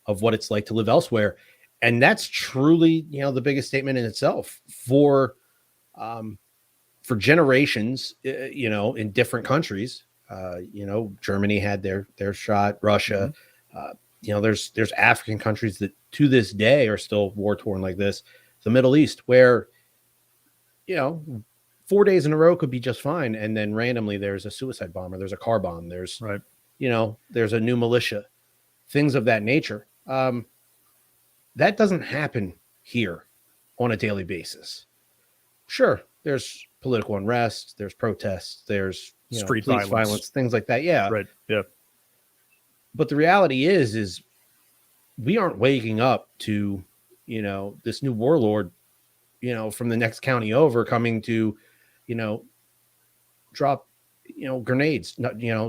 Speaker 1: of what it's like to live elsewhere," and that's truly, the biggest statement in itself for generations, in different countries. Germany had their shot, Russia. There's African countries that to this day are still war torn like this. The Middle East, where 4 days in a row could be just fine, and then randomly there's a suicide bomber, there's a car bomb, there's
Speaker 2: right,
Speaker 1: there's a new militia, things of that nature. That doesn't happen here on a daily basis. Sure, there's political unrest, there's protests, there's
Speaker 2: street
Speaker 1: police violence, things like that. Yeah,
Speaker 2: right, yeah.
Speaker 1: But the reality is we aren't waking up to this new warlord from the next county over coming to drop grenades,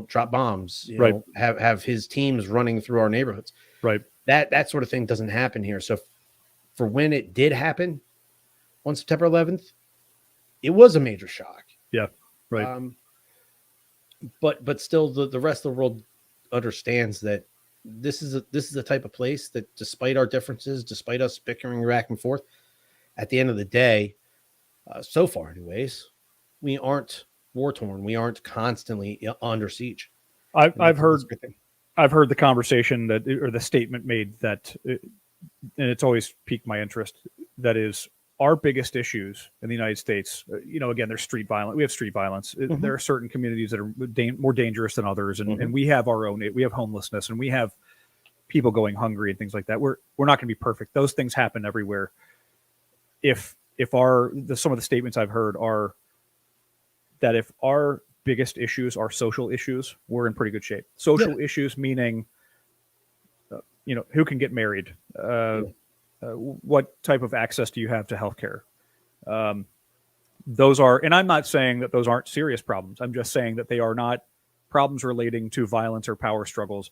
Speaker 1: drop bombs,
Speaker 2: right,
Speaker 1: have his teams running through our neighborhoods.
Speaker 2: Right.
Speaker 1: That sort of thing doesn't happen here. So for when it did happen on September 11th, it was a major shock.
Speaker 2: Yeah, right.
Speaker 1: But still the rest of the world understands that this is the type of place that, despite our differences, despite us bickering back and forth, at the end of the day, so far anyways, we aren't war torn. We aren't constantly under siege.
Speaker 2: I've heard the conversation or the statement made that, and it's always piqued my interest. That is, our biggest issues in the United States. Again, there's street violence. We have street violence. There are certain communities that are more dangerous than others, and we have our own. We have homelessness, and we have people going hungry and things like that. We're not going to be perfect. Those things happen everywhere. If some of the statements I've heard are that if our biggest issues are social issues, we're in pretty good shape. Social issues meaning, who can get married, what type of access do you have to healthcare? Those are, and I'm not saying that those aren't serious problems. I'm just saying that they are not problems relating to violence or power struggles.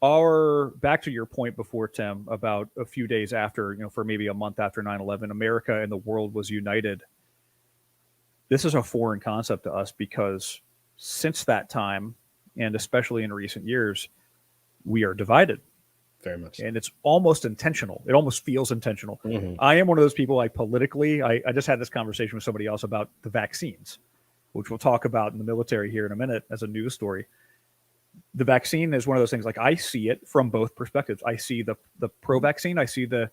Speaker 2: Back to your point before, Tim, about a few days after, for maybe a month after 9/11, America and the world was united. This is a foreign concept to us because since that time, and especially in recent years, we are divided.
Speaker 1: Very much.
Speaker 2: And it's almost intentional. It almost feels intentional.
Speaker 1: Mm-hmm.
Speaker 2: I am one of those people, politically, I just had this conversation with somebody else about the vaccines, which we'll talk about in the military here in a minute as a news story. The vaccine is one of those things, I see it from both perspectives. I see the pro-vaccine. I see the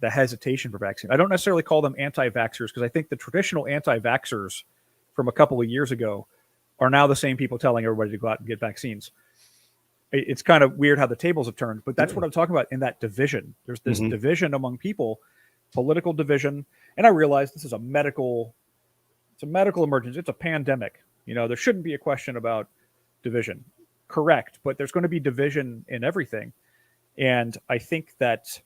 Speaker 2: hesitation for vaccine. I don't necessarily call them anti-vaxxers because I think the traditional anti-vaxxers from a couple of years ago are now the same people telling everybody to go out and get vaccines. It's kind of weird how the tables have turned, but that's what I'm talking about in that division. There's this division among people, political division. And I realize this is a medical emergency. It's a pandemic. There shouldn't be a question about division. Correct. But there's going to be division in everything. And I think that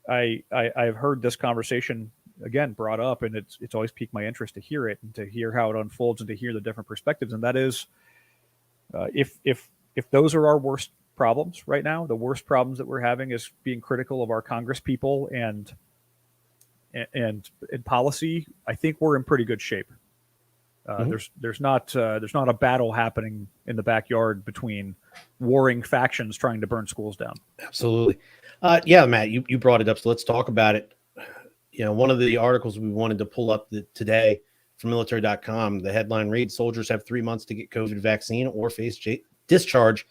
Speaker 2: I've heard this conversation again brought up, and it's always piqued my interest to hear it and to hear how it unfolds and to hear the different perspectives. And that is, if those are our worst problems right now, the worst problems that we're having is being critical of our Congress people and policy, I think we're in pretty good shape. There's not a battle happening in the backyard between warring factions trying to burn schools down.
Speaker 1: Absolutely. Yeah, Matt, you brought it up, so let's talk about it. One of the articles we wanted to pull up today from military.com, the headline reads, soldiers have 3 months to get COVID vaccine or face discharge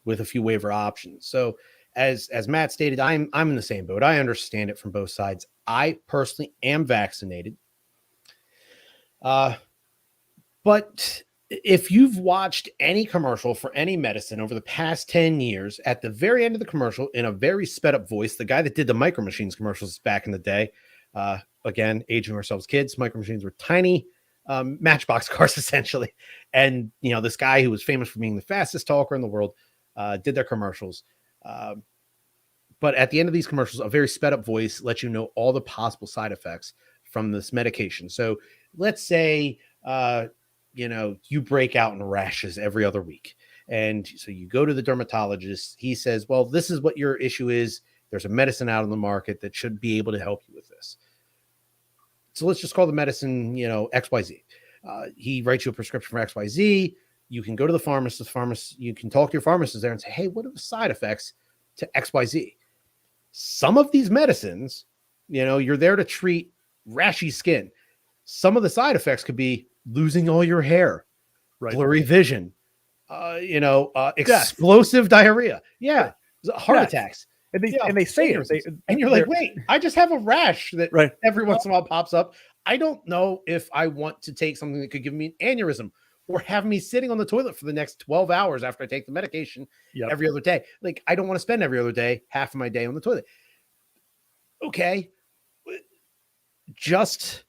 Speaker 1: with a few waiver options. So as Matt stated, I'm in the same boat. I understand it from both sides. I personally am vaccinated. But if you've watched any commercial for any medicine over the past 10 years, at the very end of the commercial, in a very sped up voice, the guy that did the Micro Machines commercials back in the day, again, aging ourselves kids, Micro Machines were tiny Matchbox cars, essentially. And, this guy who was famous for being the fastest talker in the world did their commercials. But at the end of these commercials, a very sped up voice lets you know all the possible side effects from this medication. So let's say, you break out in rashes every other week. And so you go to the dermatologist. He says, well, this is what your issue is. There's a medicine out on the market that should be able to help you with this. So let's just call the medicine, XYZ. He writes you a prescription for XYZ. You can go to the pharmacist. You can talk to your pharmacist there and say, hey, what are the side effects to XYZ? Some of these medicines, you're there to treat rashy skin. Some of the side effects could be losing all your hair, right, blurry vision, explosive diarrhea. Yeah. Heart attacks.
Speaker 2: And they say it.
Speaker 1: And you're like, wait, I just have a rash that every once in a while pops up. I don't know if I want to take something that could give me an aneurysm or have me sitting on the toilet for the next 12 hours after I take the medication every other day. Like, I don't want to spend every other day, half of my day on the toilet. Okay. Just,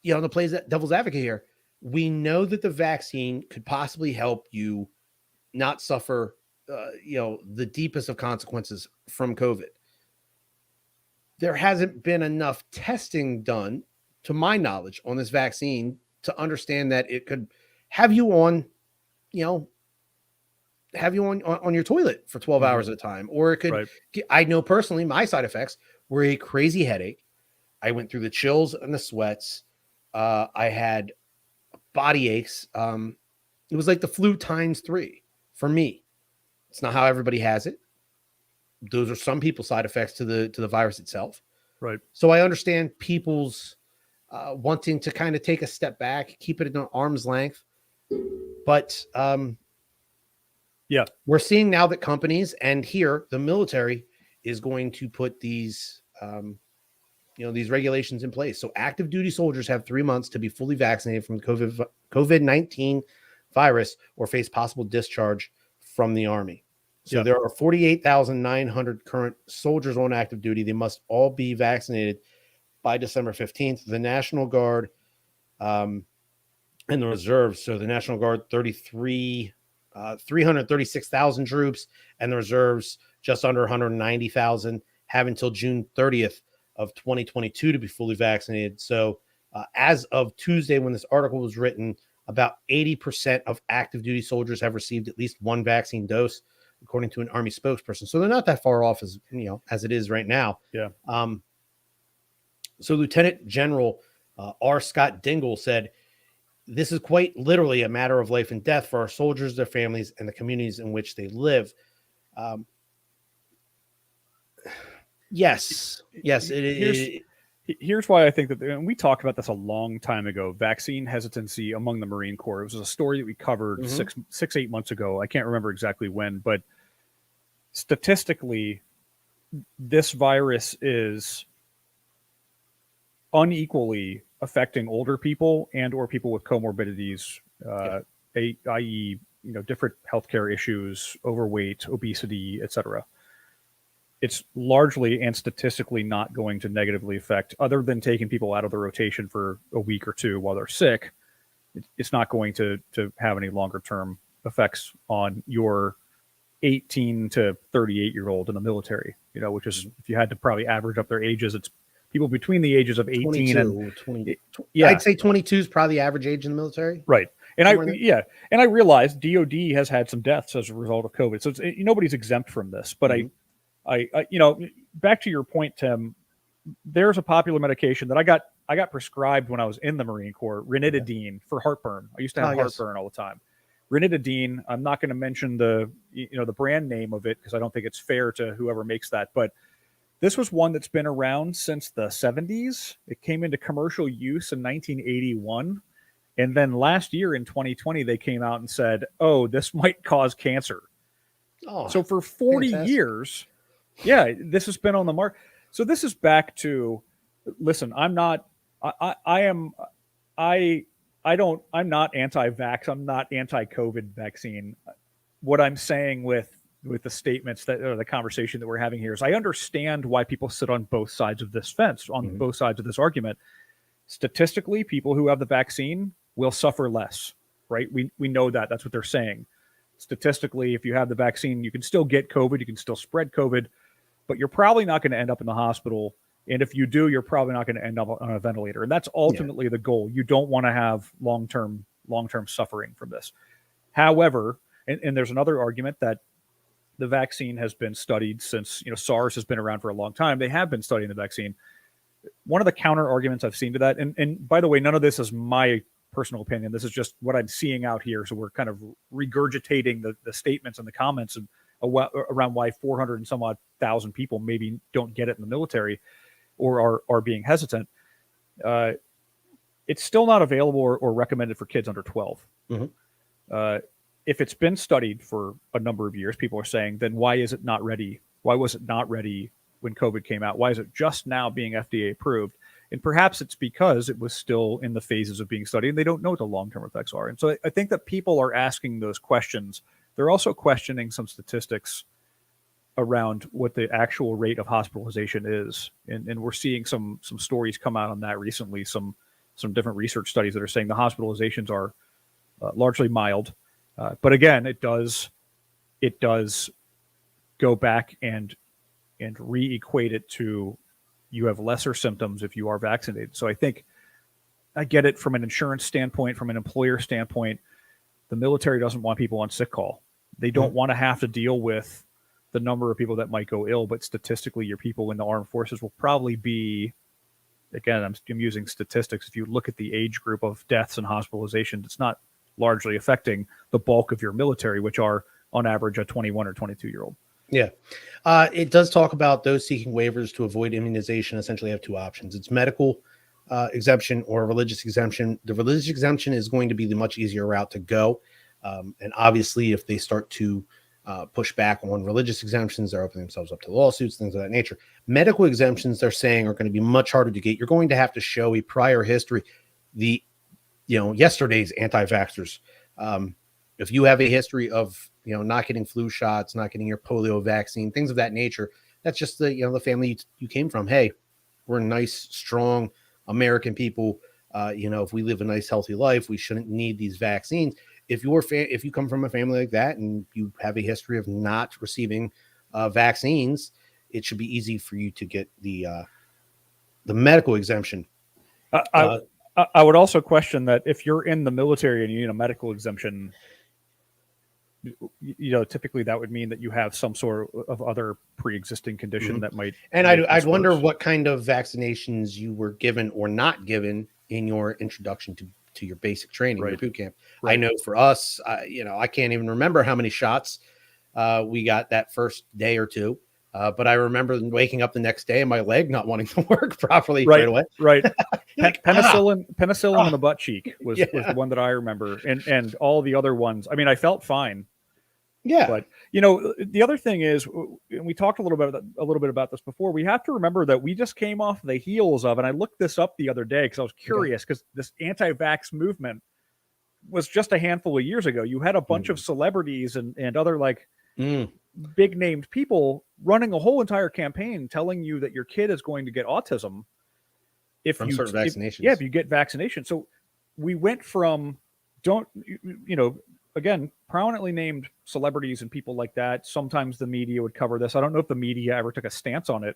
Speaker 1: to play devil's advocate here, we know that the vaccine could possibly help you not suffer, the deepest of consequences from COVID. There hasn't been enough testing done, to my knowledge, on this vaccine to understand that it could have you on, on your toilet for 12 hours at a time, or it could. I know personally, my side effects were a crazy headache. I went through the chills and the sweats. I had body aches. It was like the flu times 3 for me. It's not how everybody has it. Those are some people's side effects to the virus itself.
Speaker 2: Right.
Speaker 1: So I understand people's wanting to kind of take a step back, keep it at an arm's length. But we're seeing now that companies, and here the military is going to put these these regulations in place. So active duty soldiers have 3 months to be fully vaccinated from the COVID-19 virus or face possible discharge from the Army. So there are 48,900 current soldiers on active duty. They must all be vaccinated by December 15th. The National Guard and the reserves. So the National Guard, 336,000 troops, and the reserves just under 190,000, have until June 30th of 2022 to be fully vaccinated. So as of Tuesday, when this article was written, about 80% of active duty soldiers have received at least one vaccine dose, according to an Army spokesperson. So they're not that far off as it is right now.
Speaker 2: Yeah.
Speaker 1: So Lieutenant General R. Scott Dingle said, this is quite literally a matter of life and death for our soldiers, their families, and the communities in which they live. Yes, it is.
Speaker 2: Here's why I think that, and we talked about this a long time ago, vaccine hesitancy among the Marine Corps. It was a story that we covered 8 months ago. I can't remember exactly when, but statistically, this virus is unequally affecting older people and or people with comorbidities, i.e., different healthcare issues, overweight, obesity, etc. It's largely and statistically not going to negatively affect, other than taking people out of the rotation for a week or two while they're sick. It's not going to have any longer term effects on your 18 to 38-year-old in the military, which is, if you had to probably average up their ages, it's people between the ages of 18 and
Speaker 1: 20. I'd say 22 is probably the average age in the military.
Speaker 2: Right. And I realized DOD has had some deaths as a result of COVID. So nobody's exempt from this, but I back to your point, Tim, there's a popular medication that I got prescribed when I was in the Marine Corps, ranitidine for heartburn. I used to have heartburn all the time. Ranitidine, I'm not going to mention the brand name of it because I don't think it's fair to whoever makes that, but this was one that's been around since the 70s. It came into commercial use in 1981. And then last year in 2020, they came out and said, oh, this might cause cancer. Oh, so for 40 years, this has been on the market. So this is back to, listen, I'm not anti-vax. I'm not anti-COVID vaccine. What I'm saying with the statements that, or the conversation that we're having here, is I understand why people sit on both sides of this fence, on both sides of this argument. Statistically, people who have the vaccine will suffer less, right? We know that. That's what they're saying. Statistically, if you have the vaccine, you can still get COVID, you can still spread COVID, but you're probably not going to end up in the hospital. And if you do, you're probably not going to end up on a ventilator. And that's ultimately the goal. You don't want to have long-term suffering from this. However, and there's another argument that the vaccine has been studied since, SARS has been around for a long time. They have been studying the vaccine. One of the counter arguments I've seen to that, and by the way, none of this is my personal opinion. This is just what I'm seeing out here. So we're kind of regurgitating the statements and the comments and around why 400 and some odd thousand people maybe don't get it in the military or are being hesitant. It's still not available or recommended for kids under 12. If it's been studied for a number of years, people are saying, then why is it not ready? Why was it not ready when COVID came out? Why is it just now being FDA approved? And perhaps it's because it was still in the phases of being studied and they don't know what the long-term effects are. And so I think that people are asking those questions. They're also questioning some statistics around what the actual rate of hospitalization is. And we're seeing some stories come out on that recently, some different research studies that are saying the hospitalizations are largely mild. But again, it does go back and re-equate it to you have lesser symptoms if you are vaccinated. So I think I get it from an insurance standpoint, from an employer standpoint. The military doesn't want people on sick call. They don't want to have to deal with the number of people that might go ill, but statistically your people in the armed forces will probably be, again, I'm using statistics. If you look at the age group of deaths and hospitalizations, it's not largely affecting the bulk of your military, which are on average a 21 or 22-year-old.
Speaker 1: Yeah. It does talk about those seeking waivers to avoid immunization essentially have two options. It's medical exemption or religious exemption. The religious exemption is going to be the much easier route to go. And obviously, if they start to push back on religious exemptions, they're opening themselves up to lawsuits, things of that nature. Medical exemptions, they're saying, are going to be much harder to get. You're going to have to show a prior history. Yesterday's anti-vaxxers, if you have a history of, not getting flu shots, not getting your polio vaccine, things of that nature, that's just the family you came from. Hey, we're nice, strong American people. If we live a nice, healthy life, we shouldn't need these vaccines. If you come from a family like that and you have a history of not receiving vaccines, it should be easy for you to get the medical exemption.
Speaker 2: I would also question that if you're in the military and you need a medical exemption, typically that would mean that you have some sort of other pre-existing condition that might.
Speaker 1: And I'd wonder what kind of vaccinations you were given or not given in your introduction to your basic training, your boot camp. Right. I know for us, I can't even remember how many shots we got that first day or two. But I remember waking up the next day and my leg not wanting to work properly right away.
Speaker 2: Right. Penicillin in the butt cheek was the one that I remember. And all the other ones, I mean, I felt fine.
Speaker 1: Yeah.
Speaker 2: But, the other thing is, and we talked a little bit about this before, we have to remember that we just came off the heels of, and I looked this up the other day because I was curious, because this anti-vax movement was just a handful of years ago. You had a bunch of celebrities and other big named people running a whole entire campaign telling you that your kid is going to get autism if you get vaccination. So we went from again, prominently named celebrities and people like that. Sometimes the media would cover this. I don't know if the media ever took a stance on it.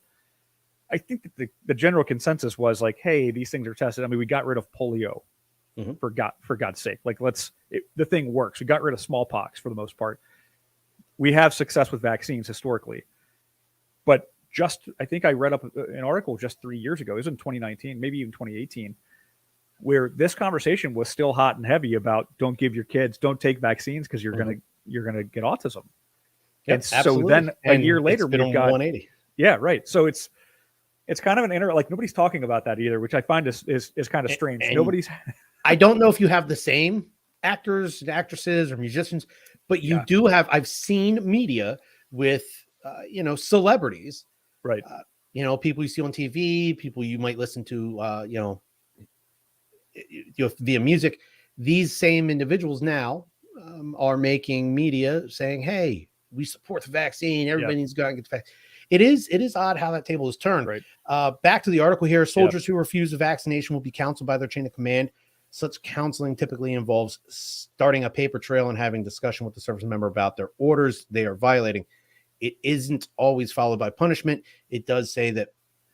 Speaker 2: I think that the general consensus was like, hey, these things are tested. I mean, we got rid of polio for God's sake. The thing works. We got rid of smallpox for the most part. We have success with vaccines historically, but I think I read up an article just 3 years ago. It was in 2019, maybe even 2018, where this conversation was still hot and heavy about don't give your kids, don't take vaccines because you're gonna get autism.
Speaker 1: Yep,
Speaker 2: and so
Speaker 1: absolutely.
Speaker 2: then a
Speaker 1: And
Speaker 2: year later
Speaker 1: it's been
Speaker 2: we've got
Speaker 1: 180.
Speaker 2: Yeah, right. So it's kind of like nobody's talking about that either, which I find is kind of strange.
Speaker 1: And
Speaker 2: Nobody's.
Speaker 1: I don't know if you have the same actors and actresses or musicians, but you do have. I've seen media with celebrities,
Speaker 2: Right.
Speaker 1: People you see on TV, people you might listen to, via music. These same individuals now are making media saying, "Hey, we support the vaccine. Everybody needs to go out and get the vaccine." It is odd how that table is turned.
Speaker 2: Right.
Speaker 1: Back to the article here. Soldiers who refuse a vaccination will be counseled by their chain of command. Such counseling typically involves starting a paper trail and having discussion with the service member about their orders they are violating. It isn't always followed by punishment. It does say that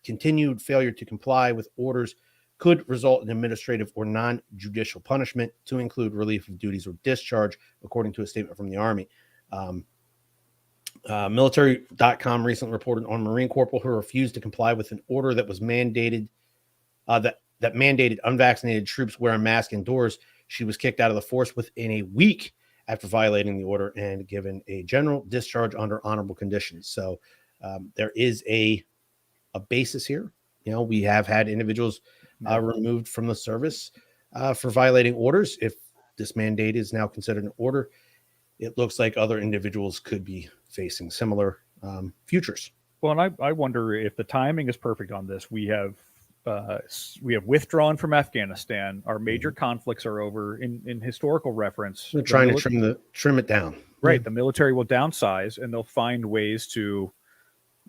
Speaker 1: continued failure to comply with orders could result in administrative or non-judicial punishment, to include relief of duties or discharge, according to a statement from the Army. Military.com recently reported on a Marine corporal who refused to comply with an order that was mandated that mandated unvaccinated troops wear a mask indoors. She was kicked out of the force within a week after violating the order and given a general discharge under honorable conditions. So there is a basis here. We have had individuals removed from the service for violating orders. If this mandate is now considered an order, it looks like other individuals could be facing similar futures.
Speaker 2: Well, and I wonder if the timing is perfect on this. We have withdrawn from Afghanistan. Our major conflicts are over. In historical reference,
Speaker 1: they're trying to trim it down.
Speaker 2: Right, the military will downsize, and they'll find ways to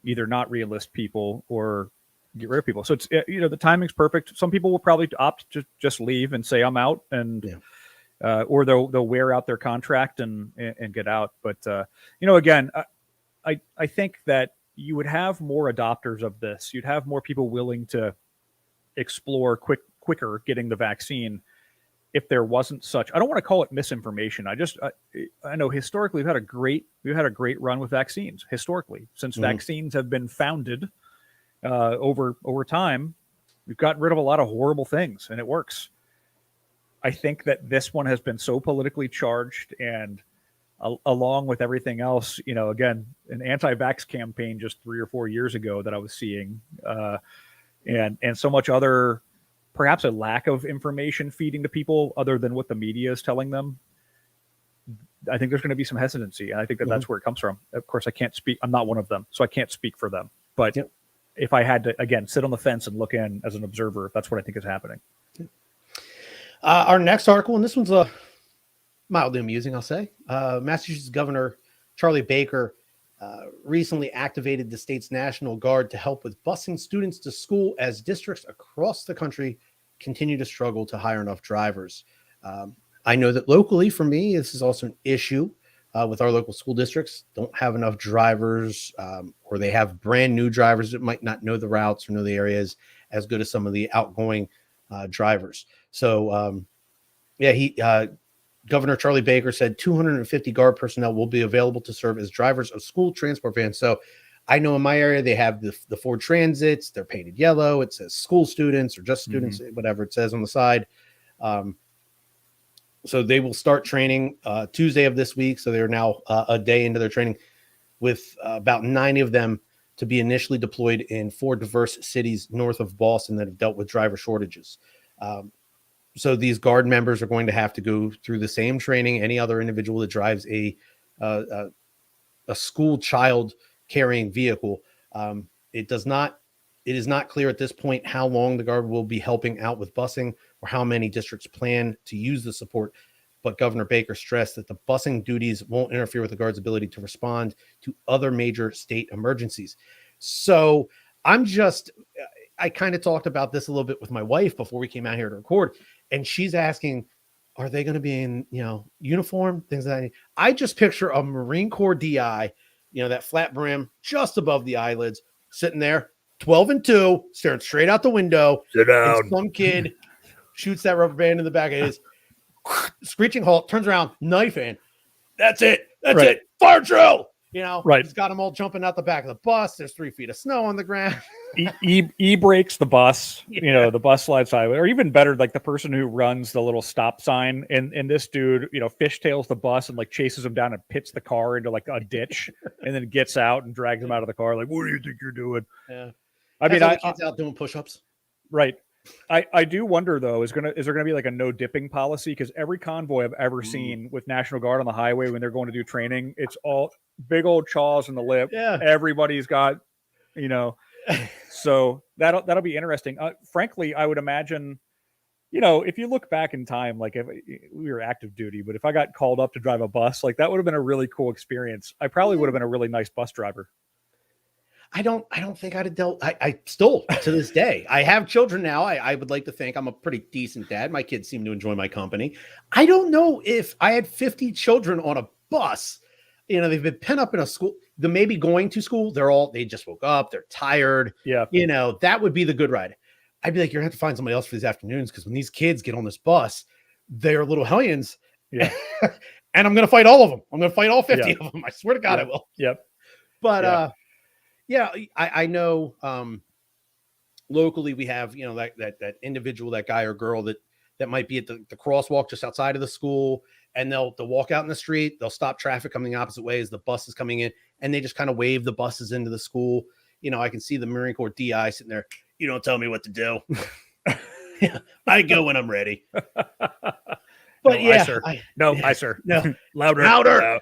Speaker 2: either not re-enlist people or get rid of people. So it's the timing's perfect. Some people will probably opt to just leave and say I'm out, and or they'll wear out their contract and get out. But again, I think that you would have more adopters of this. You'd have more people willing to explore quicker getting the vaccine if there wasn't such. I don't want to call it misinformation. I know historically we've had a great run with vaccines historically since vaccines have been founded. Over time, we've gotten rid of a lot of horrible things, and it works. I think that this one has been so politically charged, and along with everything else, again, an anti-vax campaign just 3 or 4 years ago that I was seeing, and so much other, perhaps a lack of information feeding to people other than what the media is telling them. I think there's going to be some hesitancy, and I think that that's where it comes from. Of course, I can't speak. I'm not one of them, so I can't speak for them. But if I had to, again, sit on the fence and look in as an observer, that's what I think is happening.
Speaker 1: Our next article, and this one's mildly amusing, I'll say. Massachusetts Governor Charlie Baker recently activated the state's National Guard to help with busing students to school as districts across the country continue to struggle to hire enough drivers. I know that locally, for me, this is also an issue with our local school districts. Don't have enough drivers, or they have brand new drivers that might not know the routes or know the areas as good as some of the outgoing drivers. So, Governor Charlie Baker said 250 Guard personnel will be available to serve as drivers of school transport vans. So I know in my area, they have the Ford Transits. They're painted yellow. It says school students or just students, whatever it says on the side. So they will start training Tuesday of this week. So they're now a day into their training, with about 90 of them to be initially deployed in 4 diverse cities north of Boston that have dealt with driver shortages. So these Guard members are going to have to go through the same training any other individual that drives a school child carrying vehicle. It is not clear at this point how long the Guard will be helping out with busing or how many districts plan to use the support. But Governor Baker stressed that the busing duties won't interfere with the Guard's ability to respond to other major state emergencies. So I kind of talked about this a little bit with my wife before we came out here to record, and she's asking, are they going to be in, uniform, things like that? I just picture a Marine Corps DI, that flat brim just above the eyelids, sitting there, 12 and 2, staring straight out the window.
Speaker 2: Sit down.
Speaker 1: And some kid shoots that rubber band in the back of his, screeching halt, turns around, knife in. That's it. That's it. Fire drill.
Speaker 2: Right.
Speaker 1: He's got them all jumping out the back of the bus. There's 3 feet of snow on the ground.
Speaker 2: Breaks the bus,
Speaker 1: Yeah.
Speaker 2: the bus slides sideways, or even better, like the person who runs the little stop sign, and this dude, fishtails the bus and like chases him down and pits the car into like a ditch, and then gets out and drags him out of the car. Like, what do you think you're doing?
Speaker 1: Yeah.
Speaker 2: I mean,
Speaker 1: the kids out doing push-ups.
Speaker 2: Right. I do wonder though, is there gonna be like a no dipping policy? Because every convoy I've ever seen with National Guard on the highway when they're going to do training, it's all big old chaws in the lip.
Speaker 1: Yeah.
Speaker 2: Everybody's got, so that'll be interesting. Frankly, I would imagine, if you look back in time, like if we were active duty, but if I got called up to drive a bus, like that would have been a really cool experience. I probably would have been a really nice bus driver.
Speaker 1: I don't think I'd have dealt. I still, to this day, I have children now. I would like to think I'm a pretty decent dad. My kids seem to enjoy my company. I don't know if I had 50 children on a bus. They've been pent up in a school. They may be going to school. They just woke up. They're tired.
Speaker 2: Yeah.
Speaker 1: That would be the good ride. I'd be like, you're going to have to find somebody else for these afternoons, because when these kids get on this bus, they're little hellions.
Speaker 2: Yeah.
Speaker 1: And I'm going to fight all of them. I'm going to fight all 50 of them. I swear to God, I will.
Speaker 2: Yep.
Speaker 1: But, I know locally we have, that individual, that guy or girl that might be at the crosswalk just outside of the school, and they'll walk out in the street. They'll stop traffic coming the opposite way as the bus is coming in, and they just kind of wave the buses into the school. I can see the Marine Corps DI sitting there. You don't tell me what to do. I go when I'm ready. But
Speaker 2: I, sir. I, sir.
Speaker 1: No.
Speaker 2: Louder.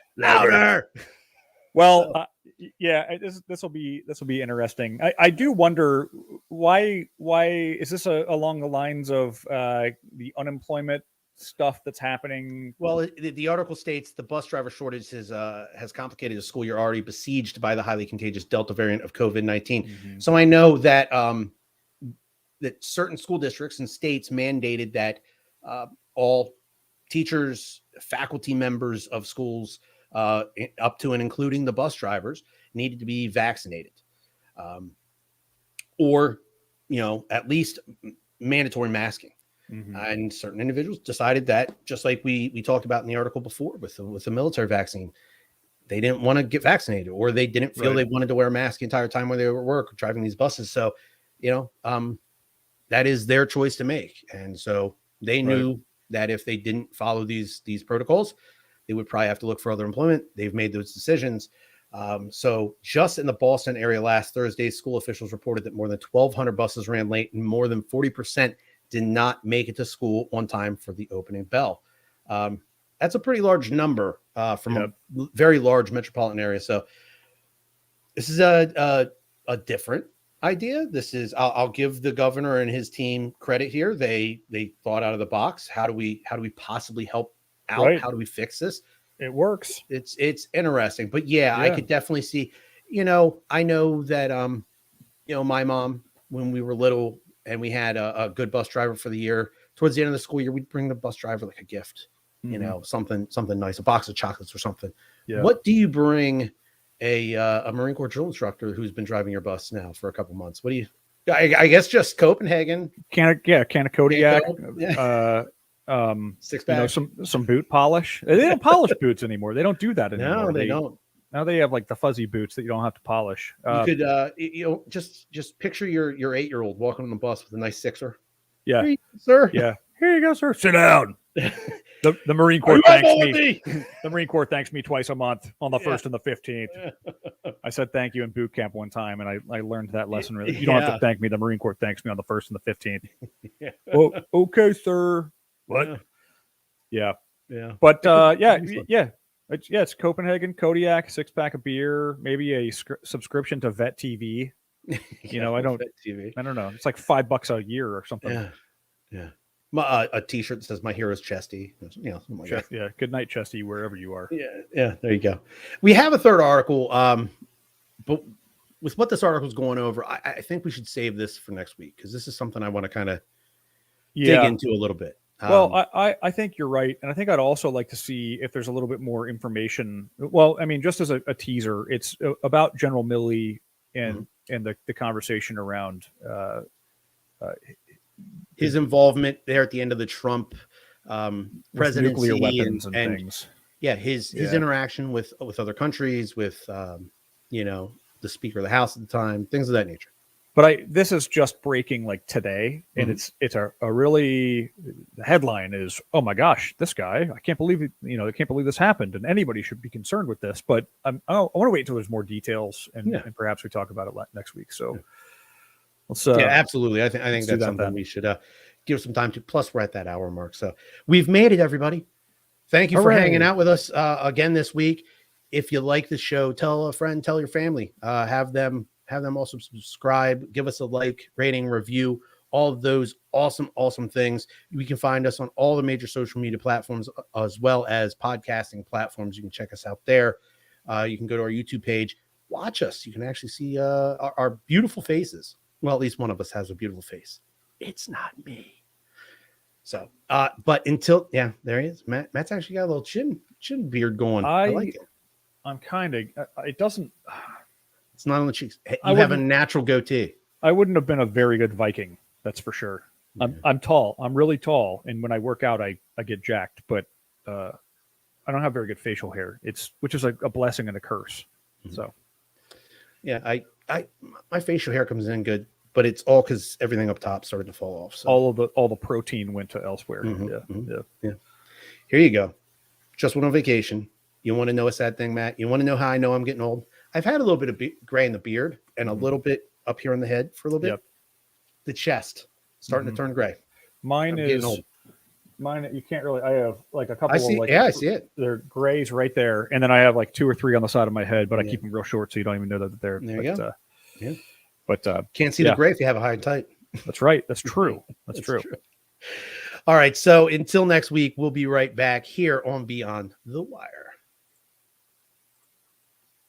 Speaker 2: Well, this will be interesting. I do wonder why is this along the lines of the unemployment stuff that's happening?
Speaker 1: Well, the article states the bus driver shortage has complicated a school year already besieged by the highly contagious Delta variant of COVID-19.
Speaker 2: Mm-hmm.
Speaker 1: So I know that that certain school districts and states mandated that all teachers, faculty members of schools, up to and including the bus drivers, needed to be vaccinated, or at least mandatory masking.
Speaker 2: Mm-hmm.
Speaker 1: And certain individuals decided that, just like we talked about in the article before with the military vaccine, they didn't want to get vaccinated, or they didn't feel they wanted to wear a mask the entire time when they were at work or driving these buses. So, that is their choice to make. And so they knew that if they didn't follow these protocols, they would probably have to look for other employment. They've made those decisions. So just in the Boston area last Thursday, school officials reported that more than 1,200 buses ran late, and more than 40% did not make it to school on time for the opening bell. That's a pretty large number from a very large metropolitan area. So this is a different idea. This is, I'll give the governor and his team credit here. They thought out of the box. How do we possibly help out?
Speaker 2: Right.
Speaker 1: How do we fix this?
Speaker 2: It works.
Speaker 1: It's interesting, but I could definitely see, I know that, my mom, when we were little and we had a good bus driver for the year, towards the end of the school year, we'd bring the bus driver like a gift, something nice, a box of chocolates or something.
Speaker 2: Yeah.
Speaker 1: What do you bring a Marine Corps drill instructor who's been driving your bus now for a couple months? What do you, I guess just Copenhagen.
Speaker 2: Can of Kodiak.
Speaker 1: Six pack.
Speaker 2: Some boot polish. They don't polish boots anymore. They don't do that anymore.
Speaker 1: No, they don't.
Speaker 2: Now they have like the fuzzy boots that you don't have to polish.
Speaker 1: You could, just picture your 8-year-old walking on the bus with a nice sixer.
Speaker 2: Yeah,
Speaker 1: here you go, sir.
Speaker 2: Yeah, here you go, sir. Sit down. The Marine Corps thanks me. The Marine Corps thanks me twice a month on the 1st and the 15th. I said thank you in boot camp one time, and I learned that lesson. Really, you don't have to thank me. The Marine Corps thanks me on the 1st and the 15th. Oh, okay, sir. What? Yeah. But it's Copenhagen, Kodiak, 6-pack of beer, maybe a subscription to Vet TV. I don't know. It's like $5 a year or something.
Speaker 1: Yeah. A T-shirt that says "My hero's Chesty." Something like that.
Speaker 2: Yeah. Good night, Chesty, wherever you are.
Speaker 1: Yeah. There you go. We have a third article, but with what this article is going over, I think we should save this for next week, because this is something I want to kind of dig into a little bit.
Speaker 2: Well, I think you're right. And I think I'd also like to see if there's a little bit more information. Well, I mean, just as a teaser, it's about General Milley and the conversation around
Speaker 1: his involvement there at the end of the Trump presidency,
Speaker 2: nuclear weapons and things.
Speaker 1: yeah, his interaction with other countries, with you know, the Speaker of the House at the time, things of that nature.
Speaker 2: But this is just breaking like today, and it's a really, the headline is, oh my gosh, this guy, I can't believe it, you know, I can't believe this happened, and anybody should be concerned with this. But I want to wait until there's more details, and perhaps we talk about it next week. So let's
Speaker 1: absolutely. I think that's something we should give some time to. Plus, we're at that hour mark, so we've made it, everybody. Thank you for hanging out with us again this week. If you like the show, tell a friend, tell your family, have them also subscribe, give us a like, rating, review, all of those awesome things. You can find us on all the major social media platforms, as well as podcasting platforms. You can check us out there. You can go to our YouTube page, watch us. You can actually see our beautiful faces. Well, at least one of us has a beautiful face. It's not me. So, but until, there he is. Matt's actually got a little chin beard going. I like it.
Speaker 2: I'm kind of, it doesn't.
Speaker 1: It's not on the cheeks. You have a natural goatee.
Speaker 2: I wouldn't have been a very good Viking. That's for sure. Yeah. I'm tall. I'm really tall. And when I work out, I get jacked, but I don't have very good facial hair. Which is a blessing and a curse. Mm-hmm. So. Yeah.
Speaker 1: My facial hair comes in good, but it's all because everything up top started to fall off. So.
Speaker 2: All the protein went to elsewhere.
Speaker 1: Mm-hmm. Yeah. Here you go. Just went on vacation. You want to know a sad thing, Matt? You want to know how I know I'm getting old? I've had a little bit of gray in the beard and a little bit up here on the head for a little bit. Yep. The chest starting to turn gray.
Speaker 2: Mine, you can't really, I have like a couple
Speaker 1: I see it.
Speaker 2: They're grays right there. And then I have like 2 or 3 on the side of my head, but I keep them real short so you don't even know that they're
Speaker 1: there. You go. Yeah.
Speaker 2: But
Speaker 1: can't see the gray if you have a high and tight.
Speaker 2: That's right. That's true. That's true.
Speaker 1: All right. So until next week, we'll be right back here on Beyond the Wire.